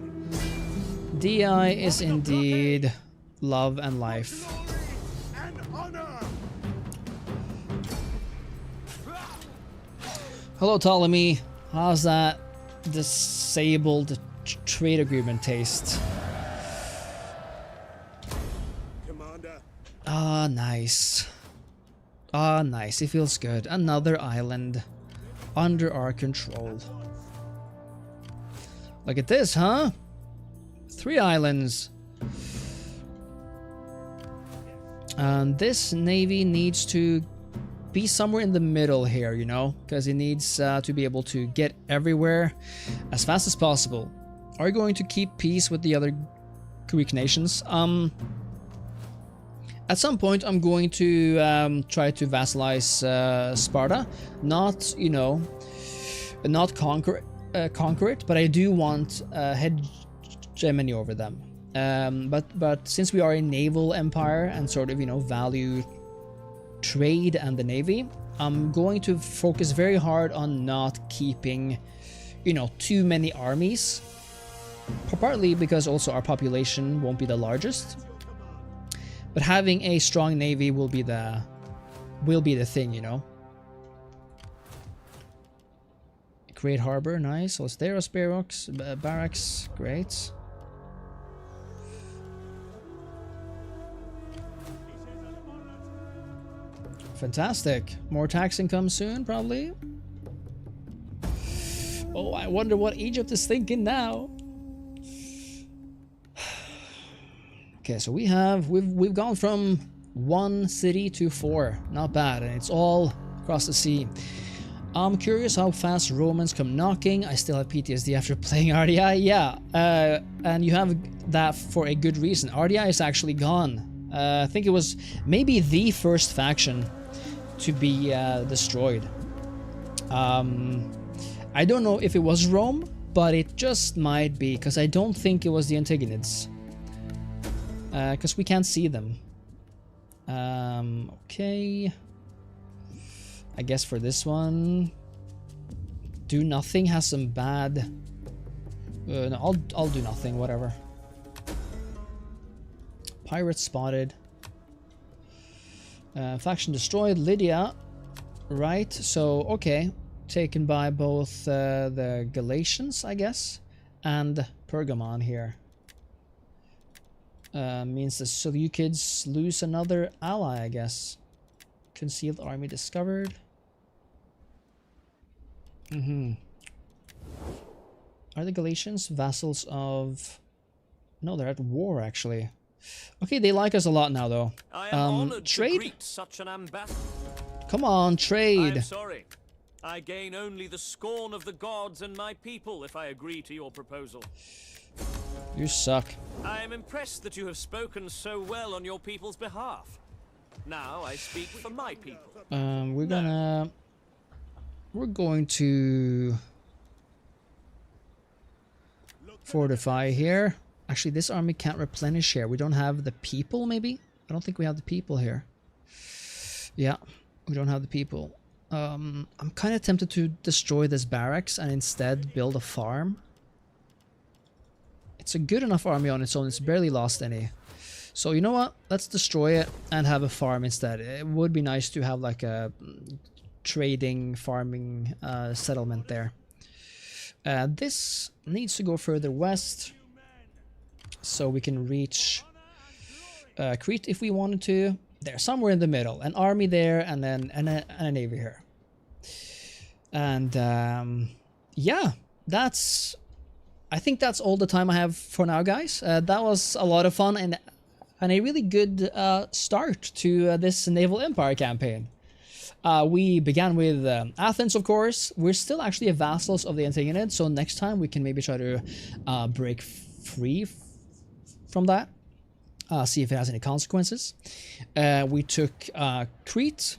DI is indeed love and life. Hello, Ptolemy. How's that disabled trade agreement taste? Commander. Ah, nice. Ah, nice. It feels good. Another island under our control. Look at this, huh? 3 islands. And this navy needs to be somewhere in the middle here, you know, because it needs to be able to get everywhere as fast as possible. Are you going to keep peace with the other Greek nations? At some point, I'm going to try to vassalize Sparta. Not, you know, not conquer it, but I do want hegemony over them. But since we are a naval empire and sort of, you know, value trade and the navy, I'm going to focus very hard on not keeping, you know, too many armies. Partly because also our population won't be the largest. But having a strong navy will be the thing, you know. Great harbor, nice. So there are barracks, great. Fantastic. More tax income soon, probably. Oh, I wonder what Egypt is thinking now. Okay, so we've gone from 1 city to 4. Not bad, and it's all across the sea. I'm curious how fast Romans come knocking. I still have PTSD after playing RDI. Yeah, and you have that for a good reason. RDI is actually gone. I think it was maybe the first faction to be destroyed. I don't know if it was Rome, but it just might be, because I don't think it was the Antigonids. Because we can't see them. Okay. I guess for this one, do nothing has some bad. No, I'll do nothing. Whatever. Pirates spotted. Faction destroyed. Lydia. Right. So okay, taken by both the Galatians, I guess, and Pergamon here. Means the Seleucids lose another ally, I guess. Concealed army discovered. Are the Galatians vassals of... No, they're at war, actually. Okay, they like us a lot now, though. I am honored trade? to greet such an ambassador. Come on, trade. I'm sorry. I gain only the scorn of the gods and my people if I agree to your proposal. You suck. I am impressed that you have spoken so well on your people's behalf. Now I speak for my people. We're going to fortify here. Actually, this army can't replenish here. We don't have the people, maybe? I don't think we have the people here. Yeah, we don't have the people. I'm kind of tempted to destroy this barracks and instead build a farm. It's a good enough army on its own. It's barely lost any. So you know what? Let's destroy it and have a farm instead. It would be nice to have like a trading, farming settlement there. This needs to go further west so we can reach Crete if we wanted to. There, somewhere in the middle. An army there and then a navy here. And yeah, I think that's all the time I have for now, guys. That was a lot of fun and a really good start to this Naval Empire campaign. We began with Athens, of course. We're still actually vassals of the Antigonids, so next time we can maybe try to break free from that. See if it has any consequences. We took Crete,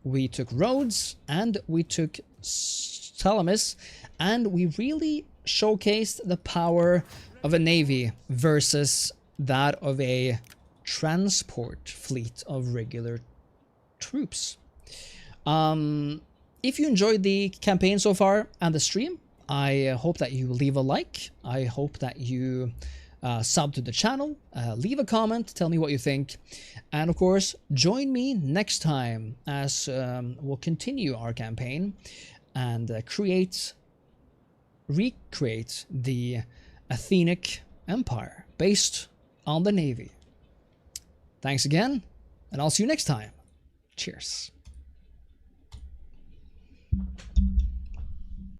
we took Rhodes, and we took Salamis, and we really showcased the power of a navy versus that of a transport fleet of regular troops. If you enjoyed the campaign so far and the stream, I hope that you leave a like. I hope that you sub to the channel, leave a comment, tell me what you think, and of course join me next time as we'll continue our campaign and recreate the Athenic Empire based on the Navy. Thanks again, and I'll see you next time. Cheers.